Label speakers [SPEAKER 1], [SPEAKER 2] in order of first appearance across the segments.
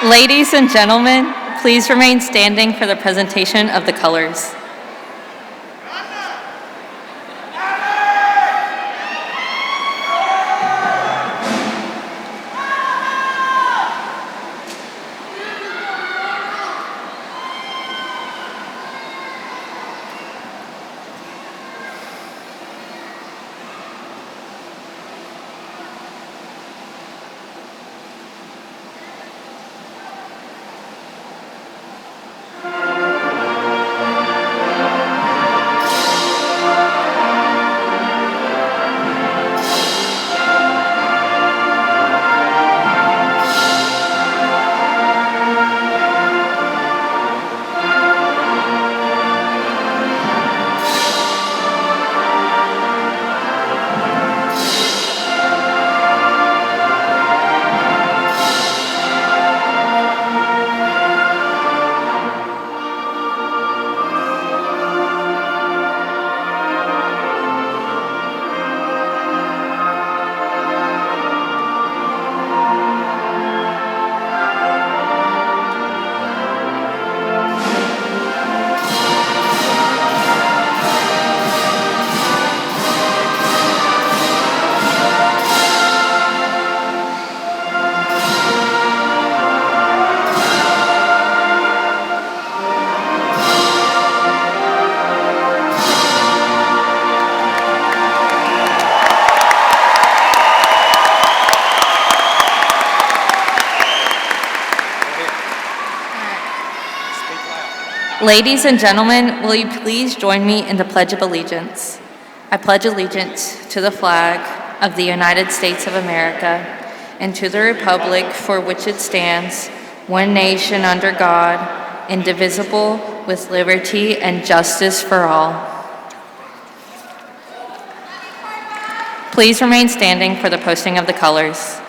[SPEAKER 1] Ladies and gentlemen, please remain standing for the presentation of the colors. Ladies and gentlemen, will you please join me in the Pledge of Allegiance? I pledge allegiance to the flag of the United States of America and to the republic for which it stands, one nation under God, indivisible, with liberty and justice for all. Please remain standing for the posting of the colors.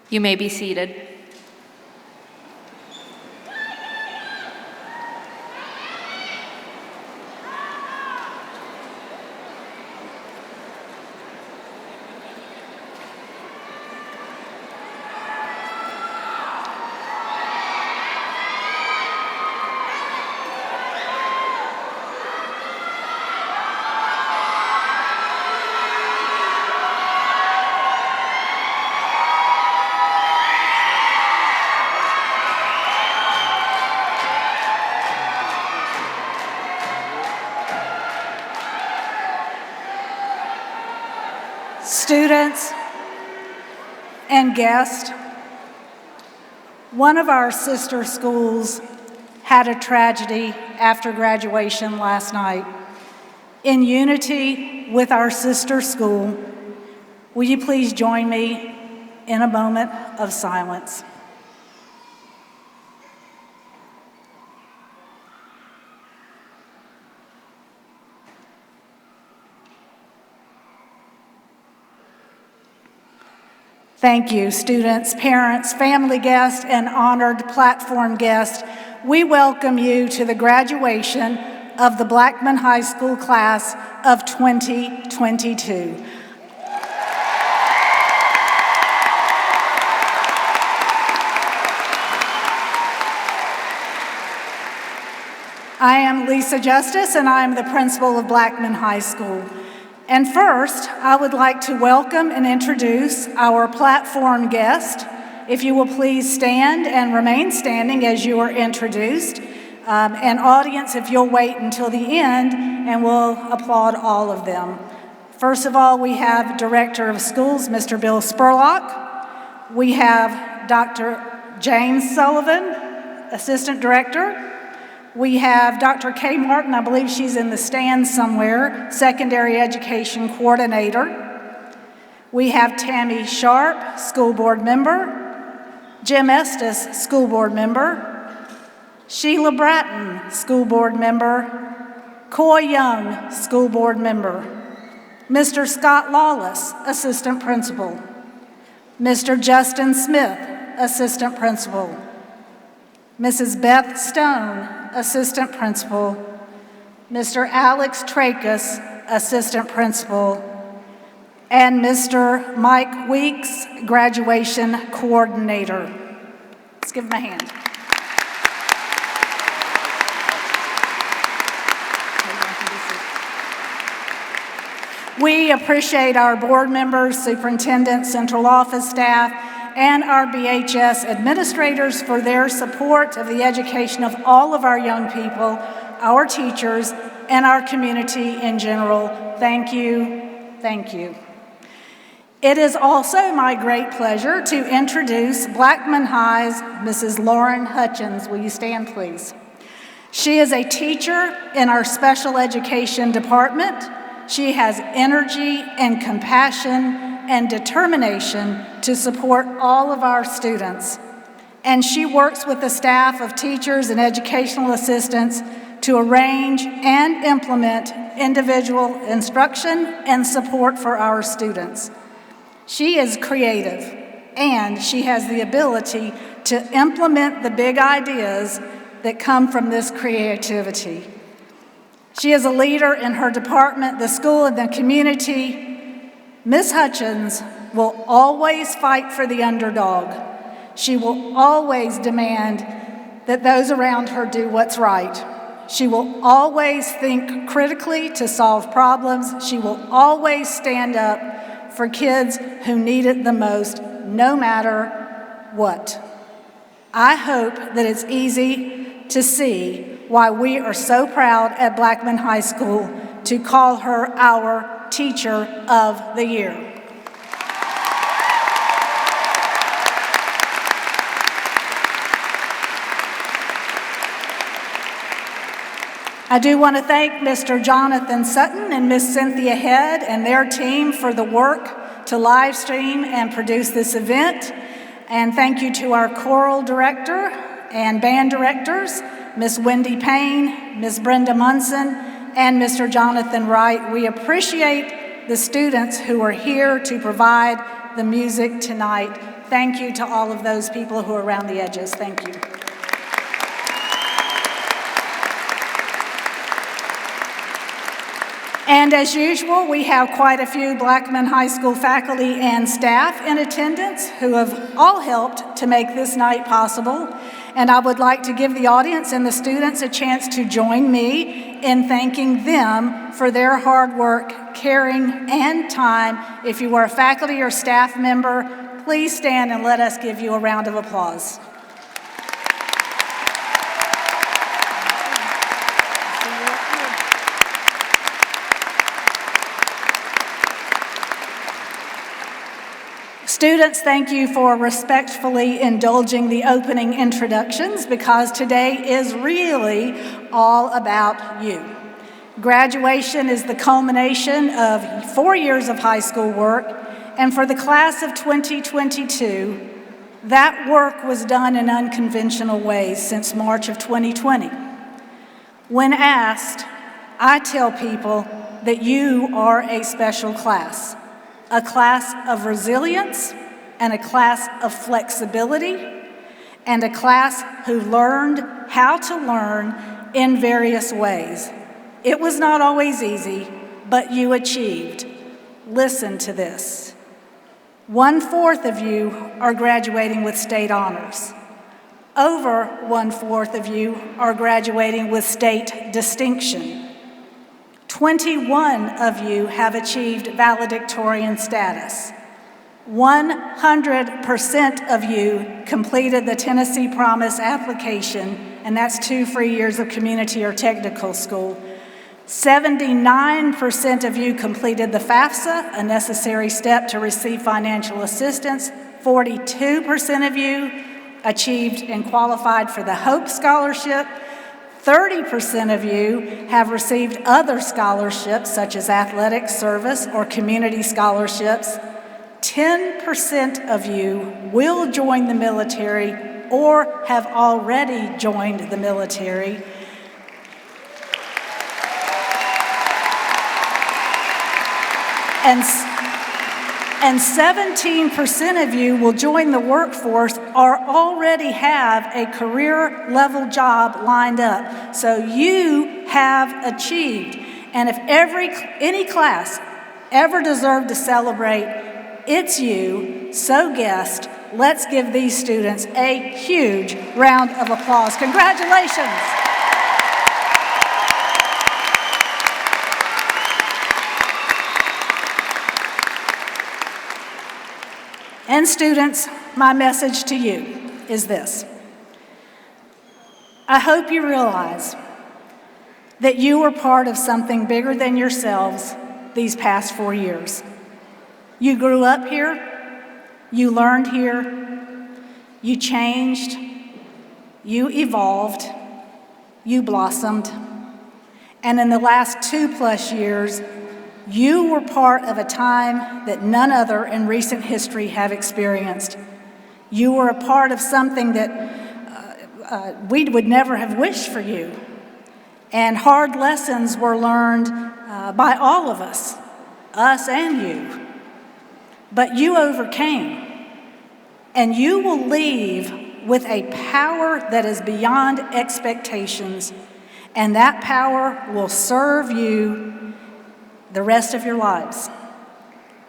[SPEAKER 1] You may be seated.
[SPEAKER 2] Students and guests, one of our sister schools had a tragedy after graduation last night. In unity with our sister school, will you please join me in a moment of silence? Thank you, students, parents, family guests, and honored platform guests. We welcome you to the graduation of the Blackman High School class of 2022. I am Lisa Justice, and I am the principal of Blackman High School. And first, I would like to welcome and introduce our platform guest. If you will please stand and remain standing as you are introduced. And audience, if you'll wait until the end, and we'll applaud all of them. First of all, we have Director of Schools, Mr. Bill Spurlock. We have Dr. James Sullivan, Assistant Director. We have Dr. Kay Martin, I believe she's in the stands somewhere, Secondary Education Coordinator. We have Tammy Sharp, School Board Member. Jim Estes, School Board Member. Sheila Bratton, School Board Member. Coy Young, School Board Member. Mr. Scott Lawless, Assistant Principal. Mr. Justin Smith, Assistant Principal. Mrs. Beth Stone, Assistant Principal. Mr. Alex Tracus, Assistant Principal. And Mr. Mike Weeks, Graduation Coordinator. Let's give him a hand. We appreciate our board members, superintendents, central office staff, and our BHS administrators for their support of the education of all of our young people, our teachers, and our community in general. Thank you, thank you. It is also my great pleasure to introduce Blackman High's Mrs. Lauren Hutchins. Will you stand, please? She is a teacher in our special education department. She has energy and compassion and determination to support all of our students. And she works with the staff of teachers and educational assistants to arrange and implement individual instruction and support for our students. She is creative, and she has the ability to implement the big ideas that come from this creativity. She is a leader in her department, the school, and the community. Ms. Hutchins will always fight for the underdog. She will always demand that those around her do what's right. She will always think critically to solve problems. She will always stand up for kids who need it the most, no matter what. I hope that it's easy to see why we are so proud at Blackman High School to call her our Teacher of the Year. I do want to thank Mr. Jonathan Sutton and Miss Cynthia Head and their team for the work to live stream and produce this event. And thank you to our choral director and band directors, Miss Wendy Payne, Miss Brenda Munson, and Mr. Jonathan Wright. We appreciate the students who are here to provide the music tonight. Thank you to all of those people who are around the edges. Thank you. And as usual, we have quite a few Blackman High School faculty and staff in attendance who have all helped to make this night possible. And I would like to give the audience and the students a chance to join me in thanking them for their hard work, caring, and time. If you are a faculty or staff member, please stand and let us give you a round of applause. Students, thank you for respectfully indulging the opening introductions because today is really all about you. Graduation is the culmination of 4 years of high school work, and for the class of 2022, that work was done in unconventional ways since March of 2020. When asked, I tell people that you are a special class. A class of resilience, and a class of flexibility, and a class who learned how to learn in various ways. It was not always easy, but you achieved. Listen to this. 1/4 of you are graduating with state honors. Over 1/4 of you are graduating with state distinction. 21 of you have achieved valedictorian status. 100% of you completed the Tennessee Promise application, and that's 2 free years of community or technical school. 79% of you completed the FAFSA, a necessary step to receive financial assistance. 42% of you achieved and qualified for the Hope Scholarship. 30% of you have received other scholarships such as athletic service or community scholarships. 10% of you will join the military or have already joined the military. And 17% of you will join the workforce or already have a career-level job lined up. So you have achieved. And if any class ever deserved to celebrate, it's you. So guests, let's give these students a huge round of applause. Congratulations. And students, my message to you is this. I hope you realize that you were part of something bigger than yourselves these past 4 years. You grew up here, you learned here, you changed, you evolved, you blossomed, and in the last 2+ years, you were part of a time that none other in recent history have experienced. You were a part of something that we would never have wished for you. And hard lessons were learned by all of us and you. But you overcame. And you will leave with a power that is beyond expectations. And that power will serve you the rest of your lives.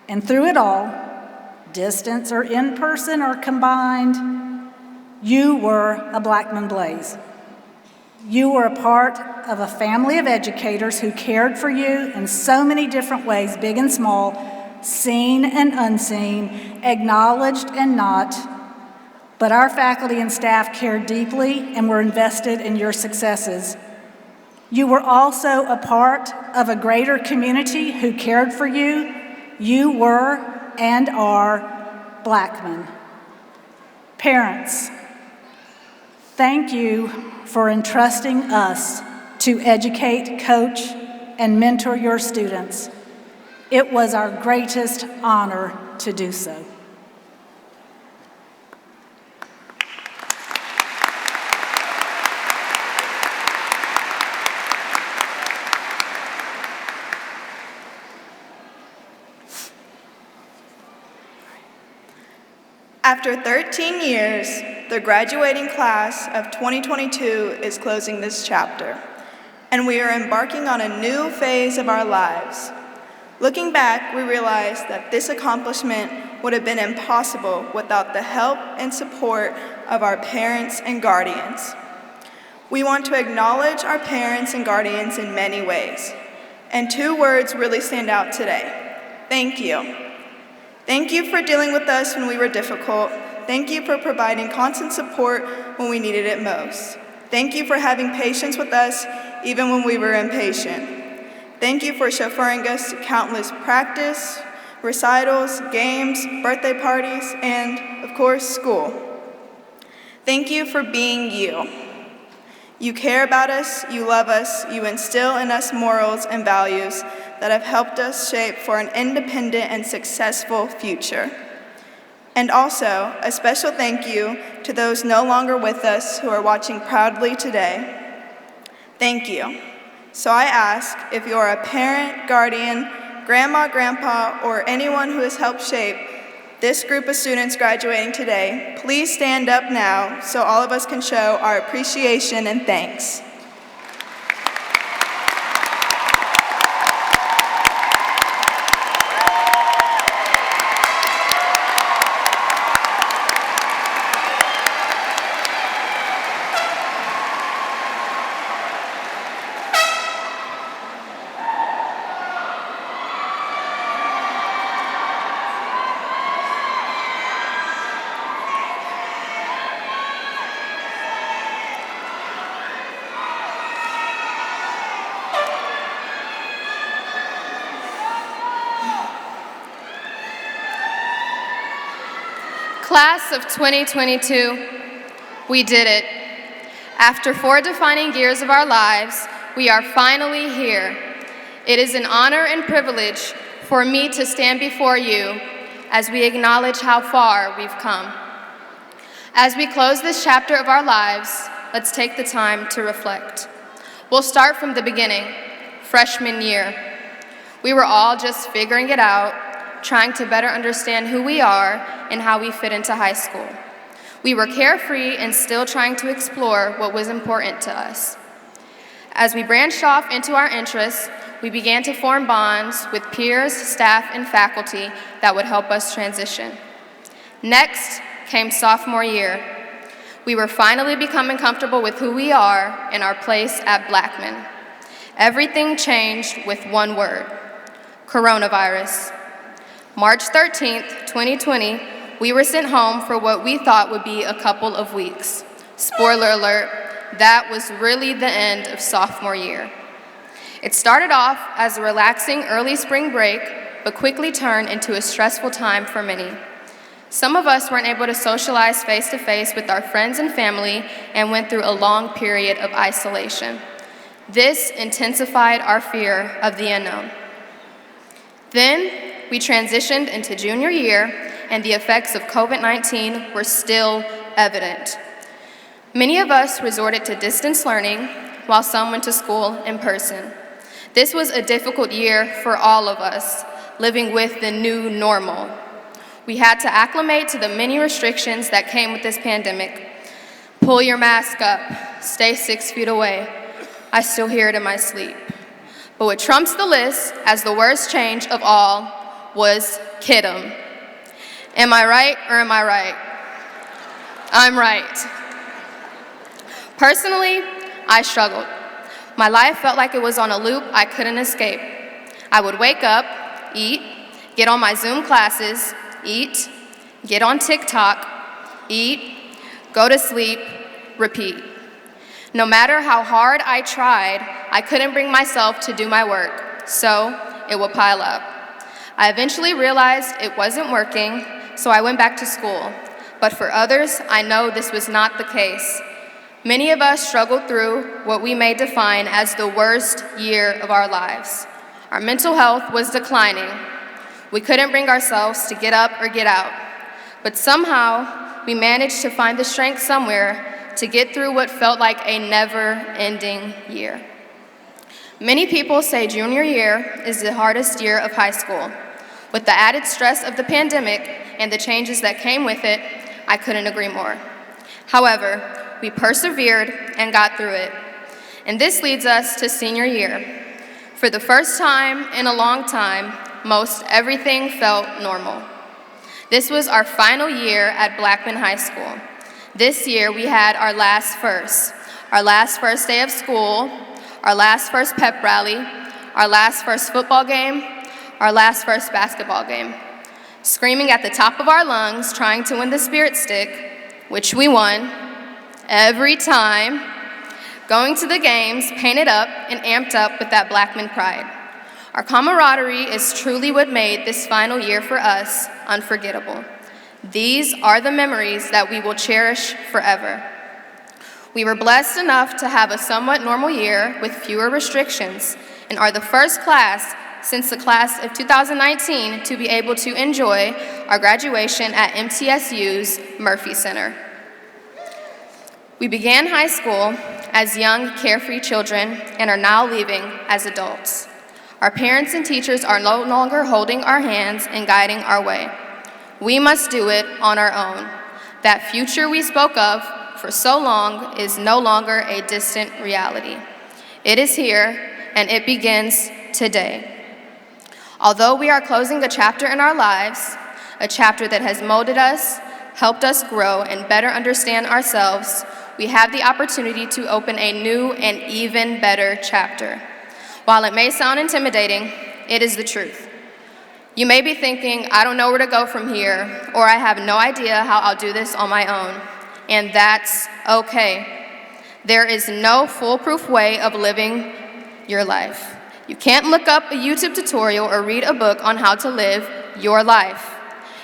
[SPEAKER 2] And through it all, distance or in person or combined, you were a Blackman Blaze. You were a part of a family of educators who cared for you in so many different ways, big and small, seen and unseen, acknowledged and not. But our faculty and staff cared deeply and were invested in your successes. You were also a part of a greater community who cared for you. You were and are Blackman. Parents, thank you for entrusting us to educate, coach, and mentor your students. It was our greatest honor to do so.
[SPEAKER 3] After 13 years, the graduating class of 2022 is closing this chapter, and we are embarking on a new phase of our lives. Looking back, we realize that this accomplishment would have been impossible without the help and support of our parents and guardians. We want to acknowledge our parents and guardians in many ways, and 2 words really stand out today. Thank you. Thank you for dealing with us when we were difficult. Thank you for providing constant support when we needed it most. Thank you for having patience with us even when we were impatient. Thank you for chauffeuring us to countless practice, recitals, games, birthday parties, and, of course, school. Thank you for being you. You care about us, you love us, you instill in us morals and values that have helped us shape for an independent and successful future. And also, a special thank you to those no longer with us who are watching proudly today. Thank you. So I ask, if you are a parent, guardian, grandma, grandpa, or anyone who has helped shape this group of students graduating today, please stand up now so all of us can show our appreciation and thanks.
[SPEAKER 4] Class of 2022, we did it. After 4 defining years of our lives, we are finally here. It is an honor and privilege for me to stand before you as we acknowledge how far we've come. As we close this chapter of our lives, let's take the time to reflect. We'll start from the beginning, freshman year. We were all just figuring it out, trying to better understand who we are and how we fit into high school. We were carefree and still trying to explore what was important to us. As we branched off into our interests, we began to form bonds with peers, staff, and faculty that would help us transition. Next came sophomore year. We were finally becoming comfortable with who we are and our place at Blackman. Everything changed with one word: coronavirus. March 13th, 2020, we were sent home for what we thought would be a couple of weeks. Spoiler alert, that was really the end of sophomore year. It started off as a relaxing early spring break, but quickly turned into a stressful time for many. Some of us weren't able to socialize face-to-face with our friends and family and went through a long period of isolation. This intensified our fear of the unknown. Then we transitioned into junior year, and the effects of COVID-19 were still evident. Many of us resorted to distance learning, while some went to school in person. This was a difficult year for all of us, living with the new normal. We had to acclimate to the many restrictions that came with this pandemic. Pull your mask up, stay 6 feet away. I still hear it in my sleep. But what trumps the list as the worst change of all was kid'em. Am I right or am I right? I'm right. Personally, I struggled. My life felt like it was on a loop I couldn't escape. I would wake up, eat, get on my Zoom classes, eat, get on TikTok, eat, go to sleep, repeat. No matter how hard I tried, I couldn't bring myself to do my work, so it would pile up. I eventually realized it wasn't working, so I went back to school. But for others, I know this was not the case. Many of us struggled through what we may define as the worst year of our lives. Our mental health was declining. We couldn't bring ourselves to get up or get out. But somehow, we managed to find the strength somewhere to get through what felt like a never-ending year. Many people say junior year is the hardest year of high school. With the added stress of the pandemic and the changes that came with it, I couldn't agree more. However, we persevered and got through it. And this leads us to senior year. For the first time in a long time, most everything felt normal. This was our final year at Blackman High School. This year we had our last first day of school, our last first pep rally, our last first football game, our last first basketball game. Screaming at the top of our lungs, trying to win the Spirit Stick, which we won every time, going to the games painted up and amped up with that Blackman pride. Our camaraderie is truly what made this final year for us unforgettable. These are the memories that we will cherish forever. We were blessed enough to have a somewhat normal year with fewer restrictions and are the first class since the class of 2019 to be able to enjoy our graduation at MTSU's Murphy Center. We began high school as young, carefree children and are now leaving as adults. Our parents and teachers are no longer holding our hands and guiding our way. We must do it on our own. That future we spoke of for so long is no longer a distant reality. It is here, and it begins today. Although we are closing a chapter in our lives, a chapter that has molded us, helped us grow, and better understand ourselves, we have the opportunity to open a new and even better chapter. While it may sound intimidating, it is the truth. You may be thinking, I don't know where to go from here, or I have no idea how I'll do this on my own. And that's okay. There is no foolproof way of living your life. You can't look up a YouTube tutorial or read a book on how to live your life.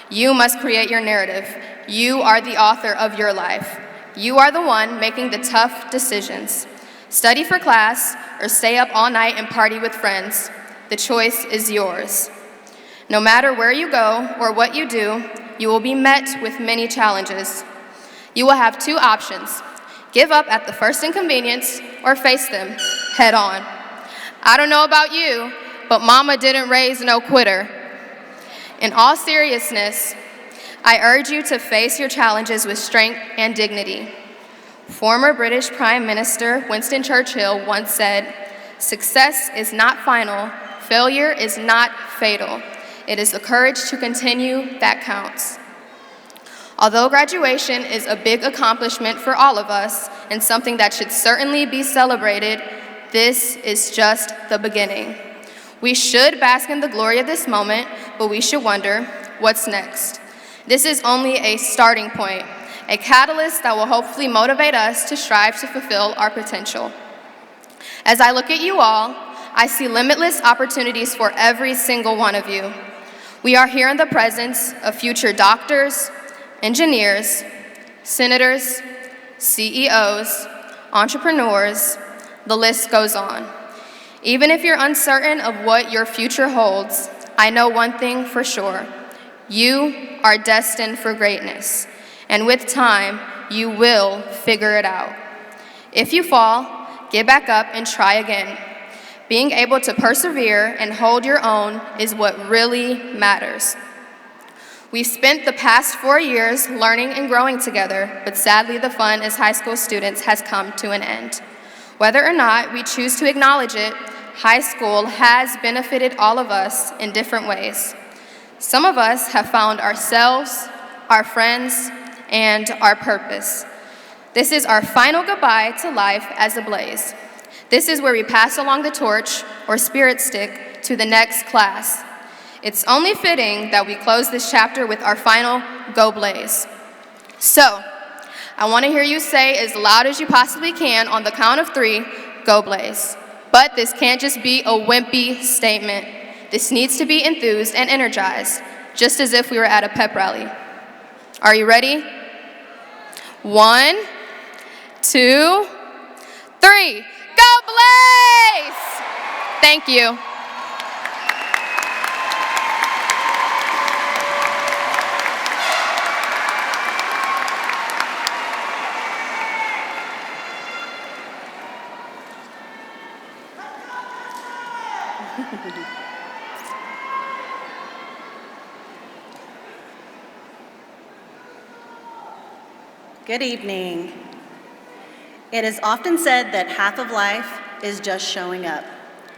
[SPEAKER 4] You must create your narrative. You are the author of your life. You are the one making the tough decisions. Study for class or stay up all night and party with friends. The choice is yours. No matter where you go or what you do, you will be met with many challenges. You will have two options: give up at the first inconvenience or face them head on. I don't know about you, but mama didn't raise no quitter. In all seriousness, I urge you to face your challenges with strength and dignity. Former British Prime Minister Winston Churchill once said, "Success is not final, failure is not fatal. It is the courage to continue that counts." Although graduation is a big accomplishment for all of us and something that should certainly be celebrated, this is just the beginning. We should bask in the glory of this moment, but we should wonder, what's next? This is only a starting point, a catalyst that will hopefully motivate us to strive to fulfill our potential. As I look at you all, I see limitless opportunities for every single one of you. We are here in the presence of future doctors, engineers, senators, CEOs, entrepreneurs, the list goes on. Even if you're uncertain of what your future holds, I know one thing for sure: you are destined for greatness, and with time, you will figure it out. If you fall, get back up and try again. Being able to persevere and hold your own is what really matters. We've spent the past 4 years learning and growing together, but sadly the fun as high school students has come to an end. Whether or not we choose to acknowledge it, high school has benefited all of us in different ways. Some of us have found ourselves, our friends, and our purpose. This is our final goodbye to life as a Blaze. This is where we pass along the torch or spirit stick to the next class. It's only fitting that we close this chapter with our final Go Blaze. So, I want to hear you say as loud as you possibly can on the count of 3, Go Blaze. But this can't just be a wimpy statement. This needs to be enthused and energized, just as if we were at a pep rally. Are you ready? 1, 2, 3. Go Blaze! Thank you.
[SPEAKER 5] Good evening. It is often said that half of life is just showing up.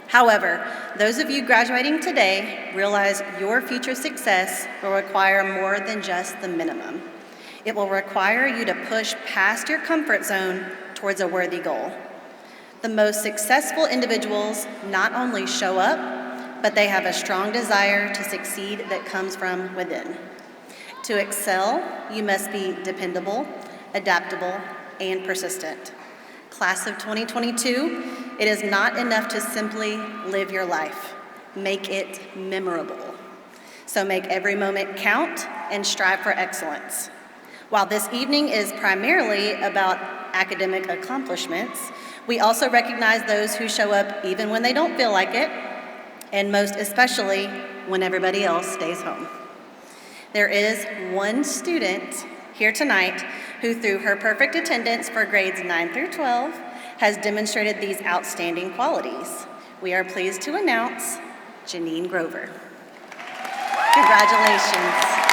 [SPEAKER 5] However, those of you graduating today realize your future success will require more than just the minimum. It will require you to push past your comfort zone towards a worthy goal. The most successful individuals not only show up, but they have a strong desire to succeed that comes from within. To excel, you must be dependable, adaptable, and persistent. Class of 2022, it is not enough to simply live your life. Make it memorable. So make every moment count and strive for excellence. While this evening is primarily about academic accomplishments, we also recognize those who show up even when they don't feel like it, and most especially when everybody else stays home. There is one student here tonight who, through her perfect attendance for grades 9 through 12, has demonstrated these outstanding qualities. We are pleased to announce Janine Grover. Congratulations.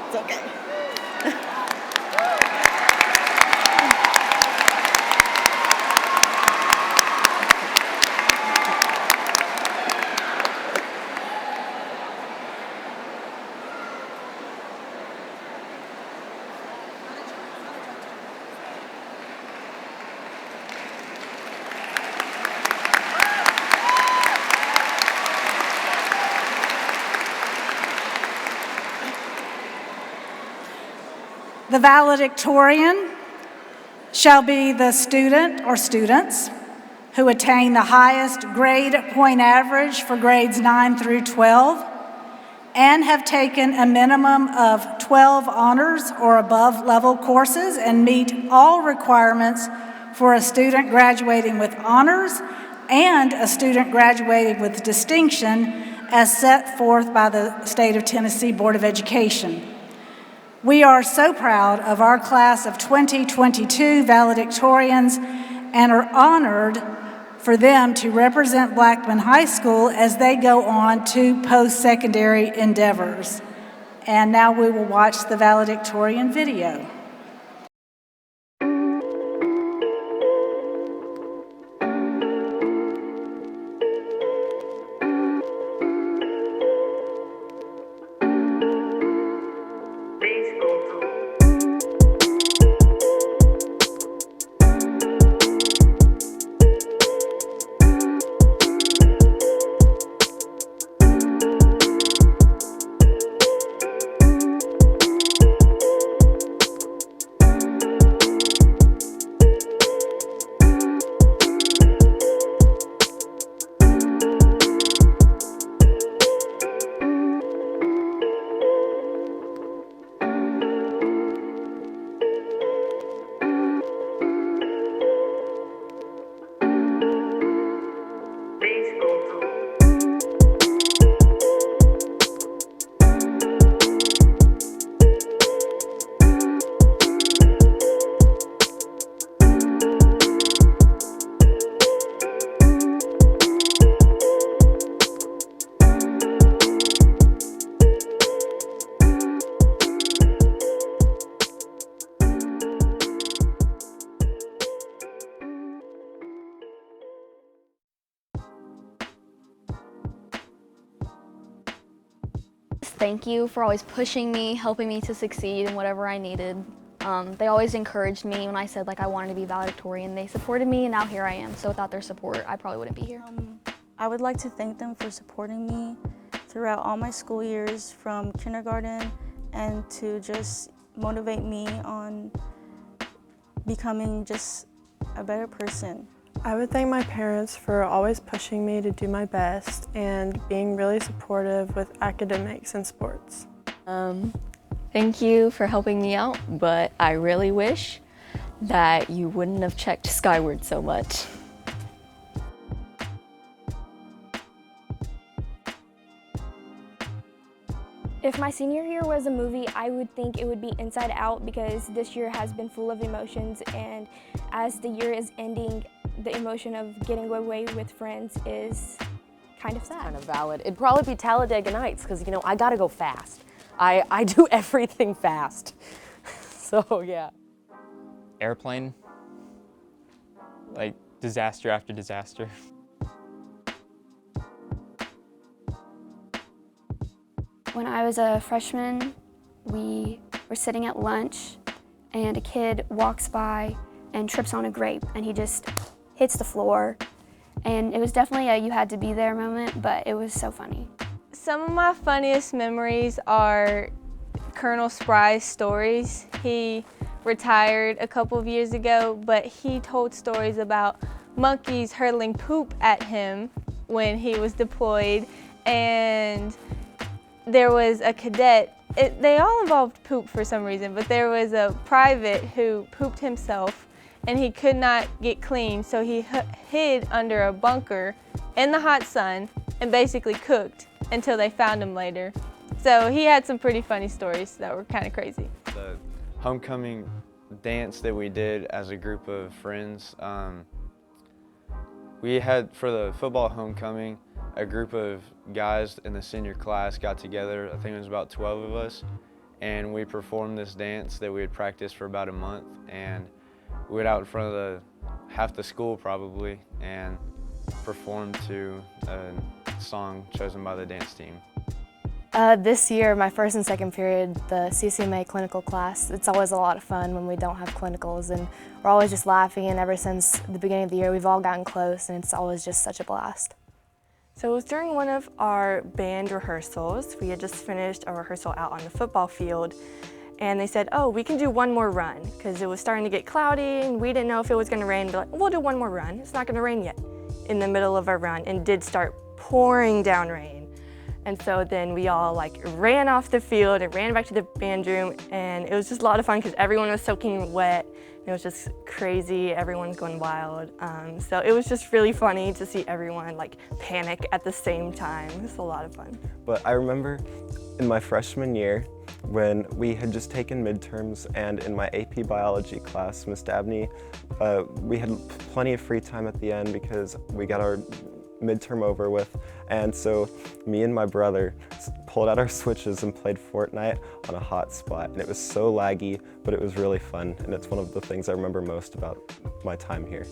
[SPEAKER 5] It's okay.
[SPEAKER 2] The valedictorian shall be the student or students who attain the highest grade point average for grades 9 through 12 and have taken a minimum of 12 honors or above level courses and meet all requirements for a student graduating with honors and a student graduating with distinction as set forth by the State of Tennessee Board of Education. We are so proud of our class of 2022 valedictorians and are honored for them to represent Blackman High School as they go on to post-secondary endeavors. And now we will watch the valedictorian video.
[SPEAKER 6] Thank you for always pushing me, helping me to succeed in whatever I needed. They always encouraged me when I said I wanted to be valedictorian. They supported me and now here I am. So without their support, I probably wouldn't be here.
[SPEAKER 7] I would like to thank them for supporting me throughout all my school years from kindergarten and to just motivate me on becoming just a better person.
[SPEAKER 8] I would thank my parents for always pushing me to do my best and being really supportive with academics and sports.
[SPEAKER 9] Thank you for helping me out, but I really wish that you wouldn't have checked skyward so much.
[SPEAKER 10] If my senior year was a movie, I would think it would be Inside Out because this year has been full of emotions, and as the year is ending, the emotion of getting away with friends is kind of sad.
[SPEAKER 11] Kind of valid. It'd probably be Talladega Nights because, you know, I gotta go fast. I do everything fast. So, yeah.
[SPEAKER 12] Airplane. Like disaster after disaster.
[SPEAKER 10] When I was a freshman, we were sitting at lunch and a kid walks by and trips on a grape and he just hits the floor. And it was definitely a you had to be there moment, but it was so funny.
[SPEAKER 13] Some of my funniest memories are Colonel Spry's stories. He retired a couple of years ago, but he told stories about monkeys hurling poop at him when he was deployed, and there was a cadet, they all involved poop for some reason, but there was a private who pooped himself and he could not get clean, so he hid under a bunker in the hot sun and basically cooked until they found him later. So he had some pretty funny stories that were kind of crazy.
[SPEAKER 14] The homecoming dance that we did as a group of friends, we had, for the football homecoming, a group of guys in the senior class got together, I think it was about 12 of us, and we performed this dance that we had practiced for about a month, and we went out in front of half the school probably and performed to a song chosen by the dance team.
[SPEAKER 15] This year, my first and second period, the CCMA clinical class, it's always a lot of fun when we don't have clinicals, and we're always just laughing, and ever since the beginning of the year we've all gotten close, and it's always just such a blast.
[SPEAKER 16] So it was during one of our band rehearsals. We had just finished a rehearsal out on the football field, and they said, oh, we can do one more run, because it was starting to get cloudy and we didn't know if it was gonna rain. But like, we'll do one more run, it's not gonna rain yet. In the middle of our run, and did start pouring down rain. And so then we all like ran off the field and ran back to the band room, and it was just a lot of fun because everyone was soaking wet. It was just crazy, everyone's going wild. So it was just really funny to see everyone like panic at the same time. It was a lot of fun.
[SPEAKER 17] But I remember in my freshman year when we had just taken midterms, and in my AP biology class, Miss Dabney, we had plenty of free time at the end because we got our midterm over with, and so me and my brother pulled out our Switches and played Fortnite on a hot spot, and it was so laggy, but it was really fun, and it's one of the things I remember most about my time here.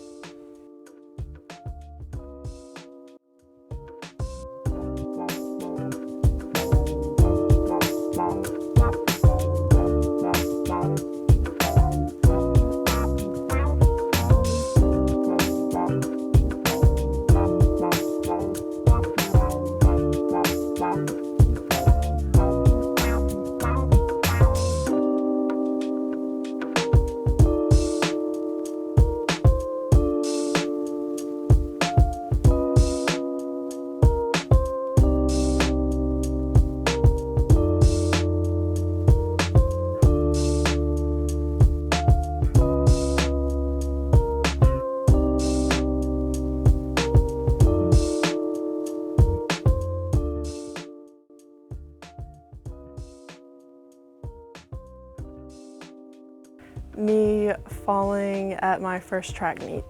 [SPEAKER 8] Me falling at my first track meet.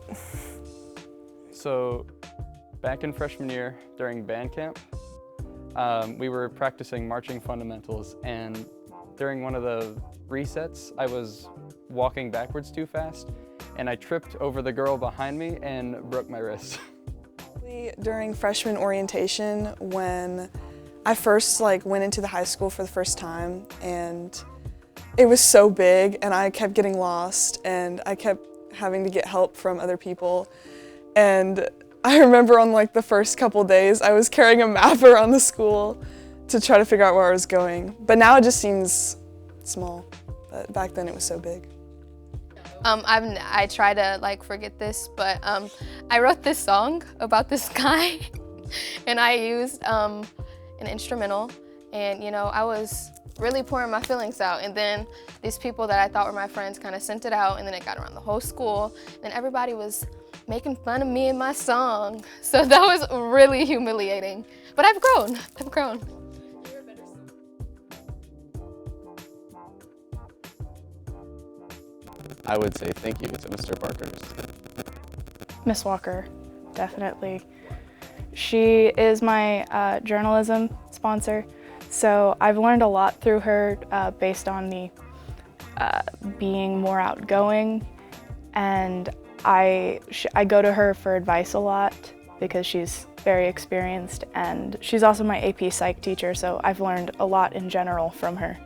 [SPEAKER 18] So back in freshman year during band camp, we were practicing marching fundamentals, and during one of the resets, I was walking backwards too fast, and I tripped over the girl behind me and broke my wrist.
[SPEAKER 19] During freshman orientation, when I first went into the high school for the first time, and it was so big, and I kept getting lost, and I kept having to get help from other people. And I remember on the first couple days, I was carrying a map around the school to try to figure out where I was going. But now it just seems small, but back then it was so big.
[SPEAKER 4] I try to forget this, but I wrote this song about this guy, and I used an instrumental, and I was really pouring my feelings out, and then these people that I thought were my friends kind of sent it out, and then it got around the whole school, and everybody was making fun of me and my song. So that was really humiliating. But I've grown.
[SPEAKER 20] I would say thank you to Mr. Barker.
[SPEAKER 21] Miss Walker, definitely. She is my journalism sponsor, so I've learned a lot through her based on me being more outgoing, and I go to her for advice a lot because she's very experienced, and she's also my AP Psych teacher, so I've learned a lot in general from her.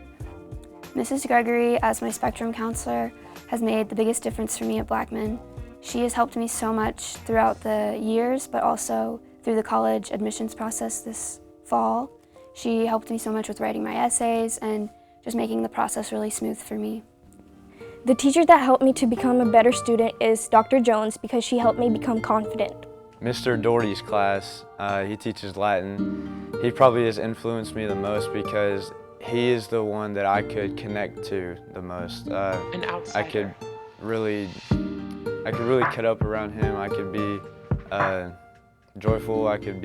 [SPEAKER 10] Mrs. Gregory, as my spectrum counselor, has made the biggest difference for me at Blackman. She has helped me so much throughout the years, but also through the college admissions process this fall. She helped me so much with writing my essays and just making the process really smooth for me.
[SPEAKER 22] The teacher that helped me to become a better student is Dr. Jones because she helped me become confident.
[SPEAKER 14] Mr. Doherty's class, he teaches Latin. He probably has influenced me the most because he is the one that I could connect to the most.
[SPEAKER 23] An outsider.
[SPEAKER 14] I could really cut up around him. I could be joyful. I could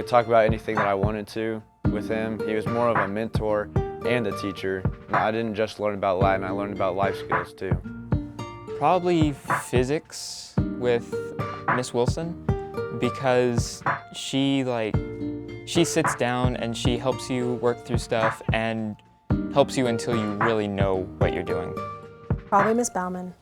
[SPEAKER 14] talk about anything that I wanted to with him. He was more of a mentor and a teacher. I didn't just learn about Latin, I learned about life skills too.
[SPEAKER 12] Probably physics with Miss Wilson, because she sits down and she helps you work through stuff and helps you until you really know what you're doing.
[SPEAKER 24] Probably Miss Bauman.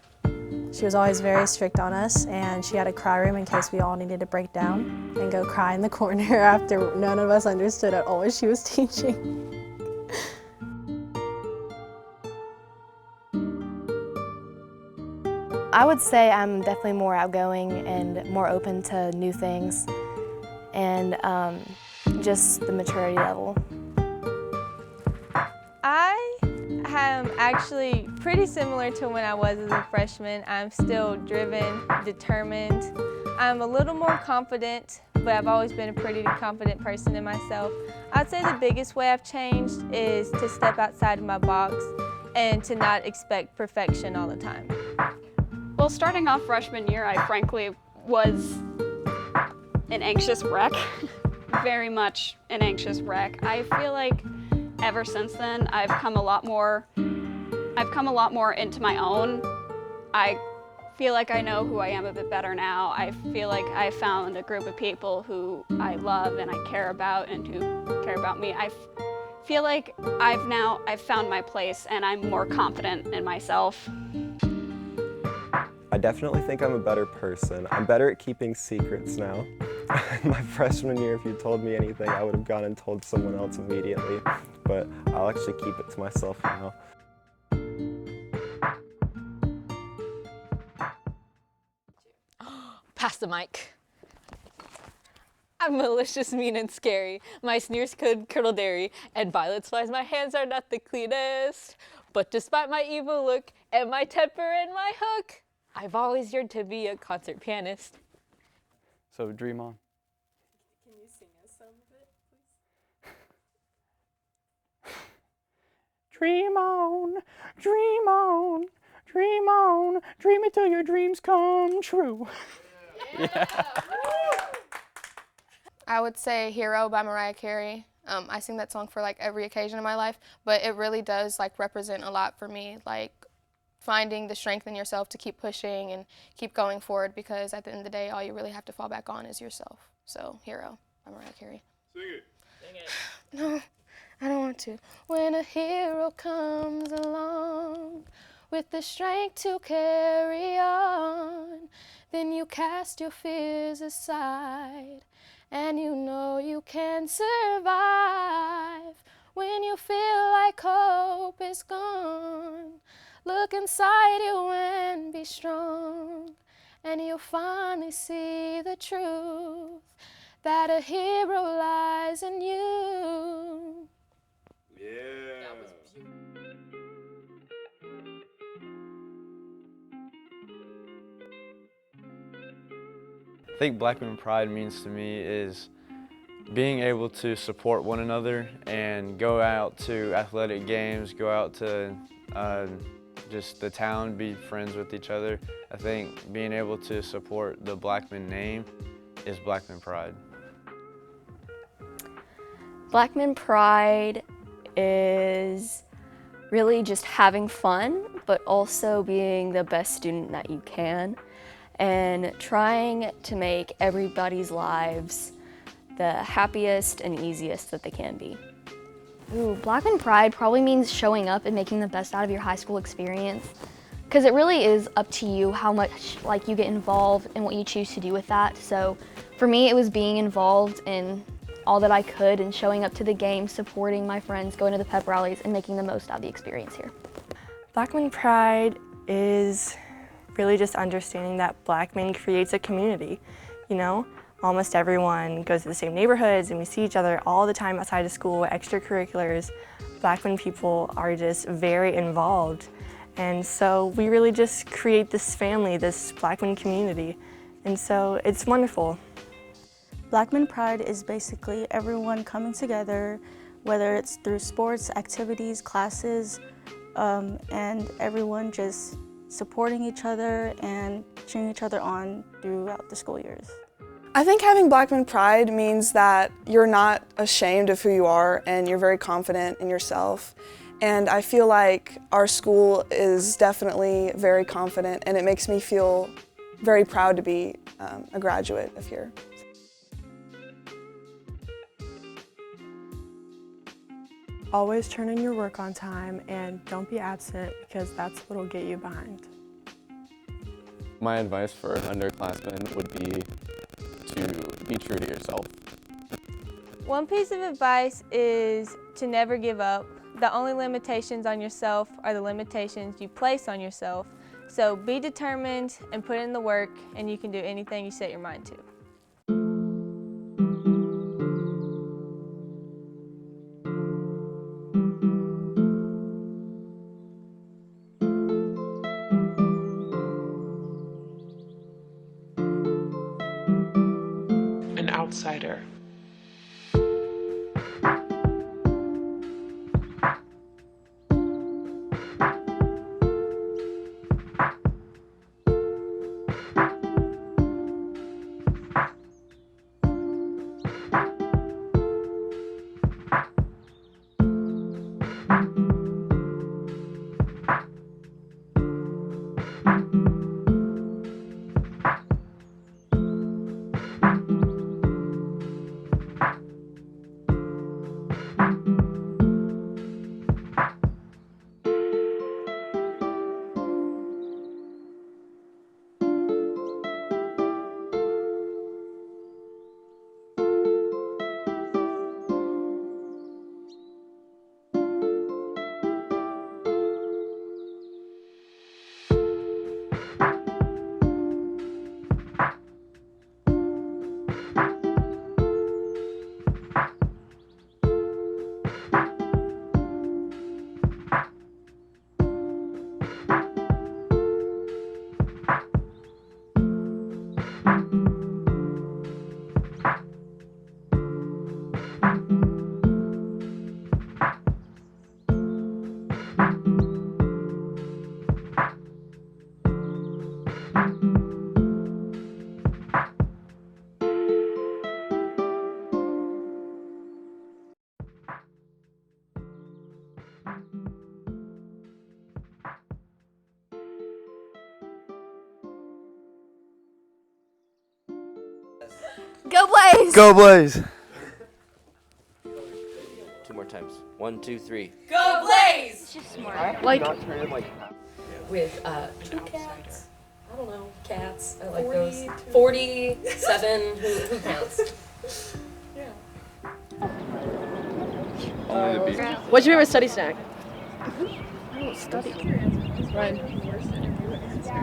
[SPEAKER 24] She was always very strict on us, and she had a cry room in case we all needed to break down and go cry in the corner after none of us understood at all what she was teaching.
[SPEAKER 15] I would say I'm definitely more outgoing and more open to new things, and just the maturity level.
[SPEAKER 13] I I'm actually pretty similar to when I was as a freshman. I'm still driven, determined. I'm a little more confident, but I've always been a pretty confident person in myself. I'd say the biggest way I've changed is to step outside of my box and to not expect perfection all the time.
[SPEAKER 1] Well, starting off freshman year, I frankly was an anxious wreck, very much an anxious wreck. I feel like ever since then, I've come a lot more into my own. I feel like I know who I am a bit better now. I feel like I found a group of people who I love and I care about and who care about me. I feel like I've found my place and I'm more confident in myself.
[SPEAKER 17] I definitely think I'm a better person. I'm better at keeping secrets now. My freshman year, if you told me anything, I would have gone and told someone else immediately, but I'll actually keep it to myself now.
[SPEAKER 3] Pass the mic. I'm malicious, mean, and scary. My sneers could curdle dairy, and Violet's flies, my hands are not the cleanest. But despite my evil look, and my temper and my hook, I've always yearned to be a concert pianist.
[SPEAKER 18] So dream on.
[SPEAKER 8] Can you sing us some of it, please?
[SPEAKER 5] Dream on, dream on, dream on, dream it till your dreams come true.
[SPEAKER 18] Yeah.
[SPEAKER 4] I would say Hero by Mariah Carey. I sing that song for like every occasion in my life, but it really does like represent a lot for me, like finding the strength in yourself to keep pushing and keep going forward, because at the end of the day, all you really have to fall back on is yourself. So Hero by Mariah Carey.
[SPEAKER 5] Sing it. Sing it.
[SPEAKER 4] No, I don't want to. When a hero comes along with the strength to carry on, then you cast your fears aside, and you know you can survive. When you feel like hope is gone, look inside you and be strong, and you'll finally see the truth, that a hero lies in you.
[SPEAKER 5] Yeah. That was
[SPEAKER 14] I think Blackman Pride means to me is being able to support one another and go out to athletic games, go out to just the town, be friends with each other. I think being able to support the Blackman name is Blackman Pride.
[SPEAKER 9] Blackman Pride is really just having fun, but also being the best student that you can, and trying to make everybody's lives the happiest and easiest that they can be.
[SPEAKER 6] Ooh, Blackman Pride probably means showing up and making the best out of your high school experience, because it really is up to you how much you get involved in what you choose to do with that. So for me, it was being involved in all that I could and showing up to the games, supporting my friends, going to the pep rallies, and making the most out of the experience here.
[SPEAKER 16] Blackman Pride is really just understanding that Blackman creates a community, you know? Almost everyone goes to the same neighborhoods and we see each other all the time outside of school, extracurriculars. Blackman people are just very involved. And so we really just create this family, this Blackman community. And so it's wonderful.
[SPEAKER 7] Blackman Pride is basically everyone coming together, whether it's through sports, activities, classes, and everyone just supporting each other and cheering each other on throughout the school years.
[SPEAKER 19] I think having Blackman Pride means that you're not ashamed of who you are and you're very confident in yourself. And I feel like our school is definitely very confident, and it makes me feel very proud to be a graduate of here.
[SPEAKER 8] Always turn in your work on time and don't be absent, because that's what'll get you behind.
[SPEAKER 20] My advice for underclassmen would be to be true to yourself.
[SPEAKER 13] One piece of advice is to never give up. The only limitations on yourself are the limitations you place on yourself. So be determined and put in the work, and you can do anything you set your mind to.
[SPEAKER 2] outsider.
[SPEAKER 22] Go Blaze!
[SPEAKER 11] Go Blaze!
[SPEAKER 21] 2 more times. 1, 2, 3.
[SPEAKER 22] Go Blaze!
[SPEAKER 23] It's just smart.
[SPEAKER 25] Like with 2 cats. I don't know, cats. I like those. 47. Who counts?
[SPEAKER 26] What's your favorite study snack?
[SPEAKER 25] I don't study.
[SPEAKER 26] Ryan,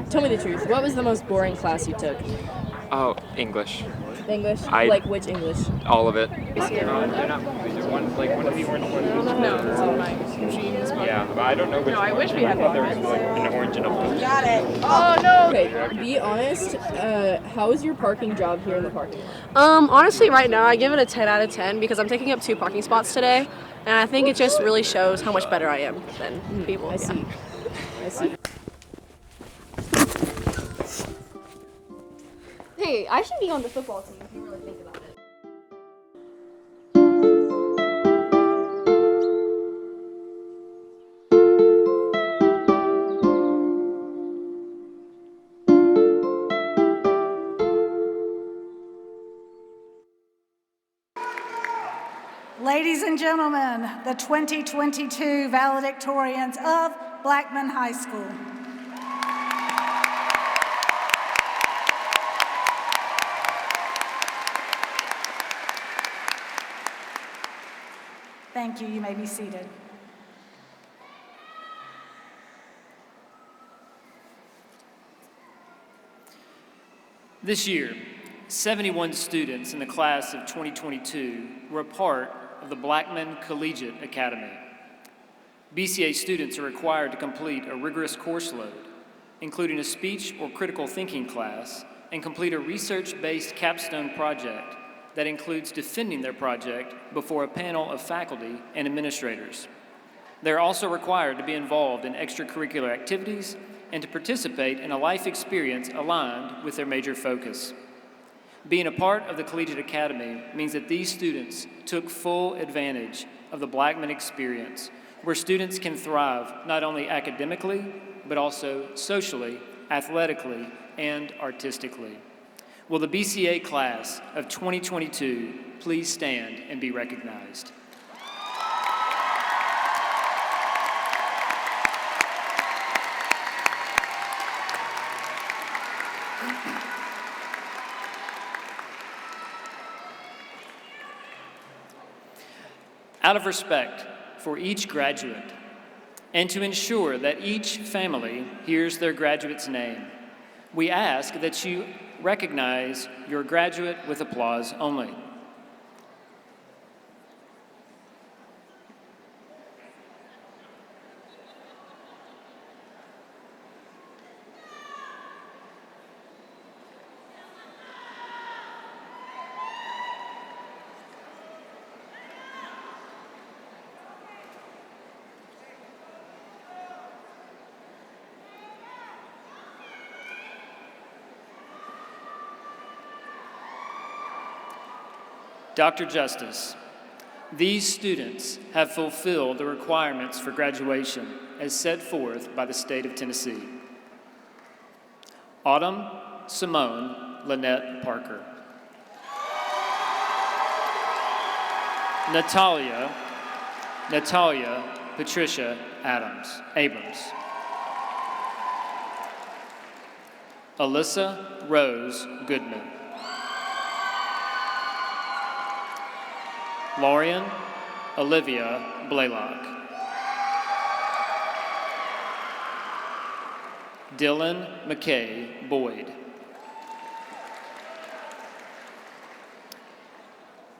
[SPEAKER 26] tell me the truth. What was the most boring class you took?
[SPEAKER 12] Oh, English.
[SPEAKER 26] English?
[SPEAKER 12] I-
[SPEAKER 26] Like which English?
[SPEAKER 12] All of it. Yeah, but I don't know which
[SPEAKER 26] No, I
[SPEAKER 12] one.
[SPEAKER 26] wish we had
[SPEAKER 12] I thought there
[SPEAKER 26] one.
[SPEAKER 12] was like an orange and a blue.
[SPEAKER 26] Got it. Oh no. Okay, be honest. How is your parking job here in the parking lot?
[SPEAKER 24] Honestly, right now I give it a 10 out of 10 because I'm taking up 2 parking spots today, and I think it just really shows how much better I am than people.
[SPEAKER 26] I see. I see.
[SPEAKER 6] Hey, I should be on the football team if you really think about it.
[SPEAKER 27] Ladies and gentlemen, the 2022 valedictorians of Blackman High School. Thank you. You may be seated.
[SPEAKER 28] This year, 71 students in the class of 2022 were a part of the Blackman Collegiate Academy. BCA students are required to complete a rigorous course load, including a speech or critical thinking class, and complete a research-based capstone project that includes defending their project before a panel of faculty and administrators. They're also required to be involved in extracurricular activities and to participate in a life experience aligned with their major focus. Being a part of the Collegiate Academy means that these students took full advantage of the Blackman experience, where students can thrive not only academically, but also socially, athletically, and artistically. Will the BCA class of 2022 please stand and be recognized? Out of respect for each graduate, and to ensure that each family hears their graduate's name, we ask that you recognize your graduate with applause only. Dr. Justice, these students have fulfilled the requirements for graduation as set forth by the state of Tennessee. Autumn Simone Lynette Parker. Natalia Patricia Abrams. Alyssa Rose Goodman. Lorian Olivia Blaylock. Dylan McKay Boyd.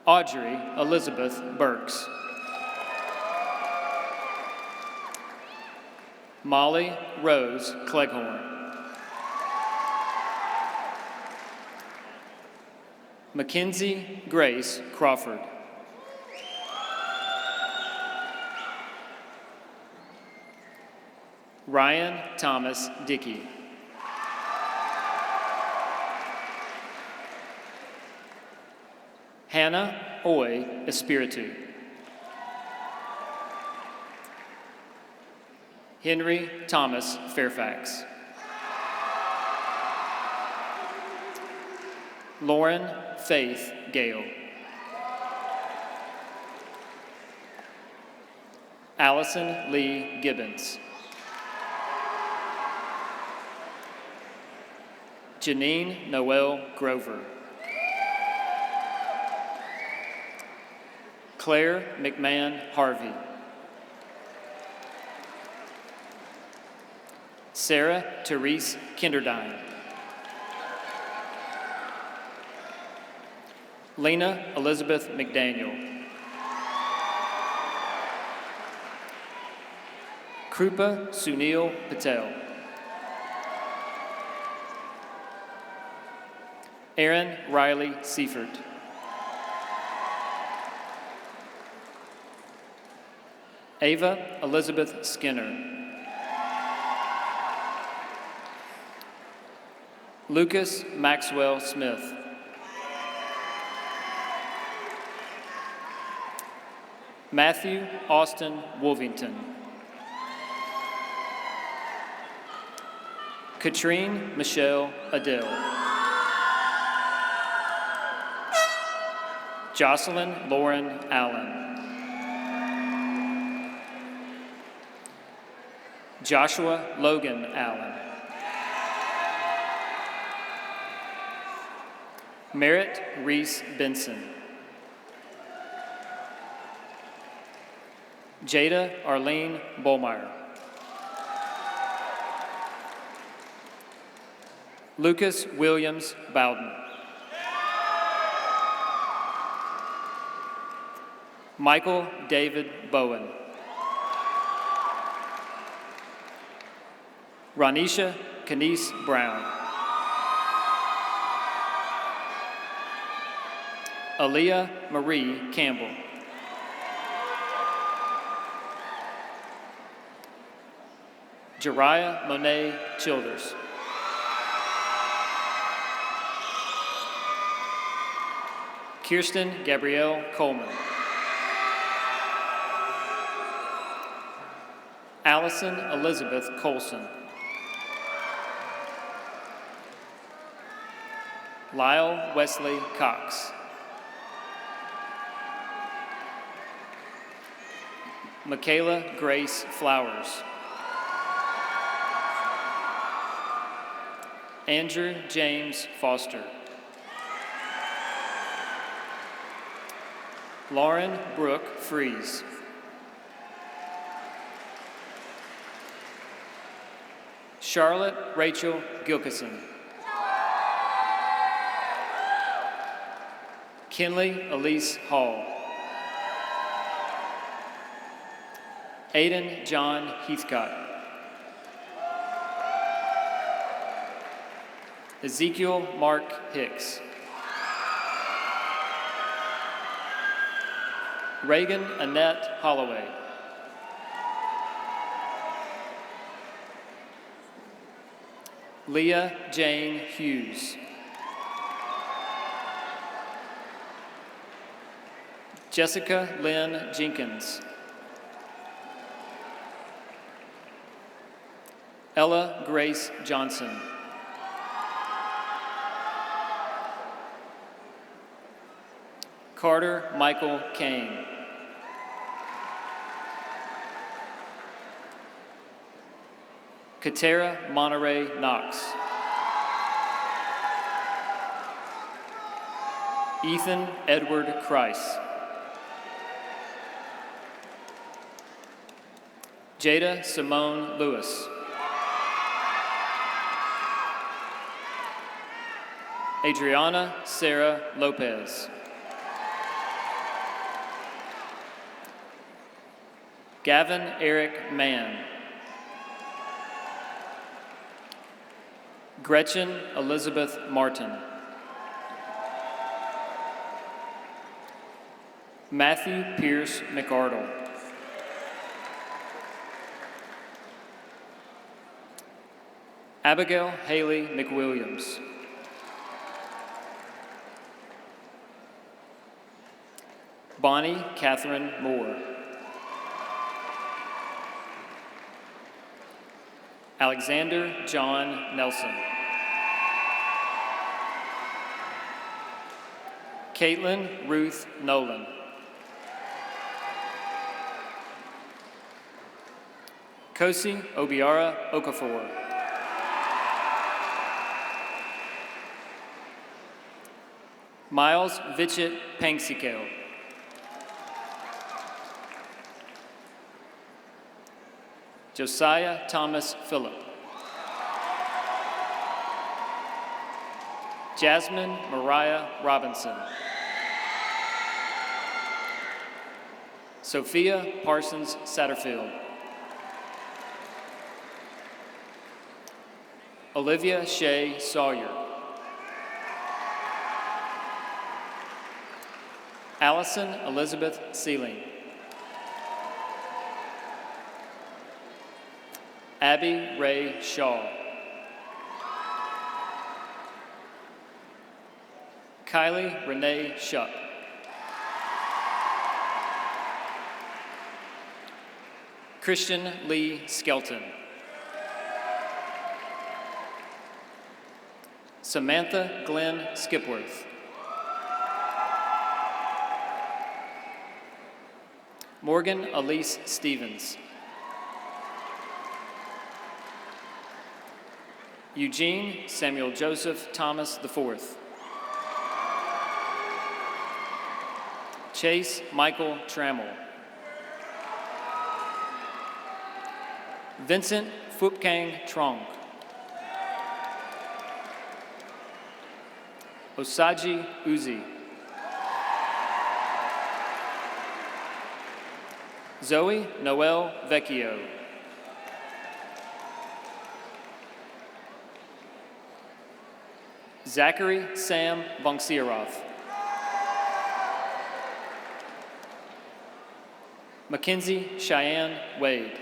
[SPEAKER 28] Audrey Elizabeth Burks. Molly Rose Cleghorn. Mackenzie Grace Crawford. Ryan Thomas Dickey. Hannah Oy Espiritu. Henry Thomas Fairfax. Lauren Faith Gale. Allison Lee Gibbons. Janine Noel Grover. Claire McMahon Harvey. Sarah Therese Kinderdine. Lena Elizabeth McDaniel. Krupa Sunil Patel. Aaron Riley Seifert. Ava Elizabeth Skinner. Lucas Maxwell Smith. Matthew Austin Wolvington. Katrine Michelle Adele. Jocelyn Lauren Allen. Joshua Logan Allen. Merritt Reese Benson. Jada Arlene Bolmeyer. Lucas Williams Bowden. Michael David Bowen. Ronisha Kenise Brown. Aaliyah Marie Campbell. Jariah Monet Childers. Kirsten Gabrielle Coleman. Allison Elizabeth Colson. Lyle Wesley Cox. Michaela Grace Flowers. Andrew James Foster. Lauren Brooke Fries. Charlotte Rachel Gilkison. Kinley Elise Hall. Aiden John Heathcott. Ezekiel Mark Hicks. Reagan Annette Holloway. Leah Jane Hughes. Jessica Lynn Jenkins. Ella Grace Johnson. Carter Michael Kane. Katera Monterey Knox. Ethan Edward Christ. Jada Simone Lewis. Adriana Sarah Lopez. Gavin Eric Mann. Gretchen Elizabeth Martin. Matthew Pierce McArdle. Abigail Haley McWilliams. Bonnie Catherine Moore. Alexander John Nelson. Caitlin Ruth Nolan. Kosi Obiara Okafor. Miles Vichit Pangsikeo. Josiah Thomas Phillip. Jasmine Mariah Robinson. Sophia Parsons Satterfield. Olivia Shea Sawyer. Allison Elizabeth Sealing. Abby Ray Shaw. Kylie Renee Shuck. Christian Lee Skelton. Samantha Glenn Skipworth. Morgan Elise Stevens. Eugene Samuel Joseph Thomas IV. Chase Michael Trammell. Vincent Phupkang Trong. Osaji Uzi. Zoe Noel Vecchio. Zachary Sam Bonksirov. Mackenzie Cheyenne Wade.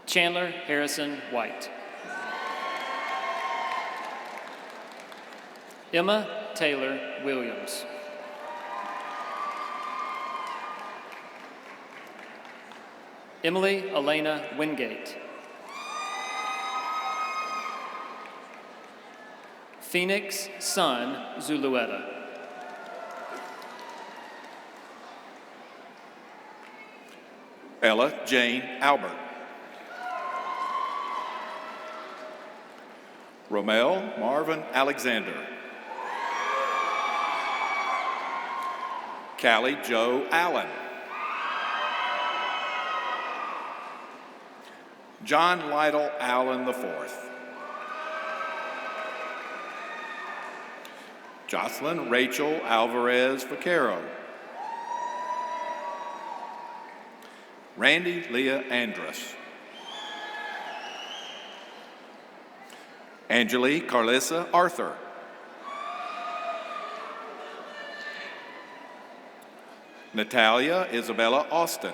[SPEAKER 28] Chandler Harrison White. Emma Taylor Williams. Emily Elena Wingate. Phoenix Sun Zulueta.
[SPEAKER 1] Ella Jane Albert. Romel Marvin Alexander. Callie Joe Allen. John Lytle Allen IV. Jocelyn Rachel Alvarez Vaquero. Randy Leah Andrus. Angelique Carlissa Arthur. Natalia Isabella Austin.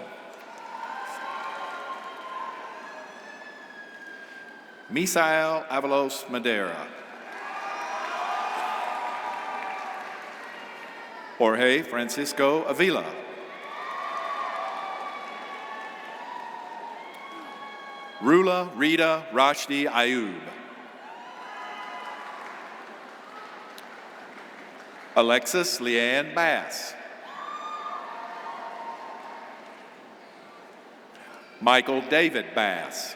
[SPEAKER 1] Misael Avalos Madera. Jorge Francisco Avila. Rula Rita Rashdi Ayub. Alexis Leanne Bass. Michael David Bass.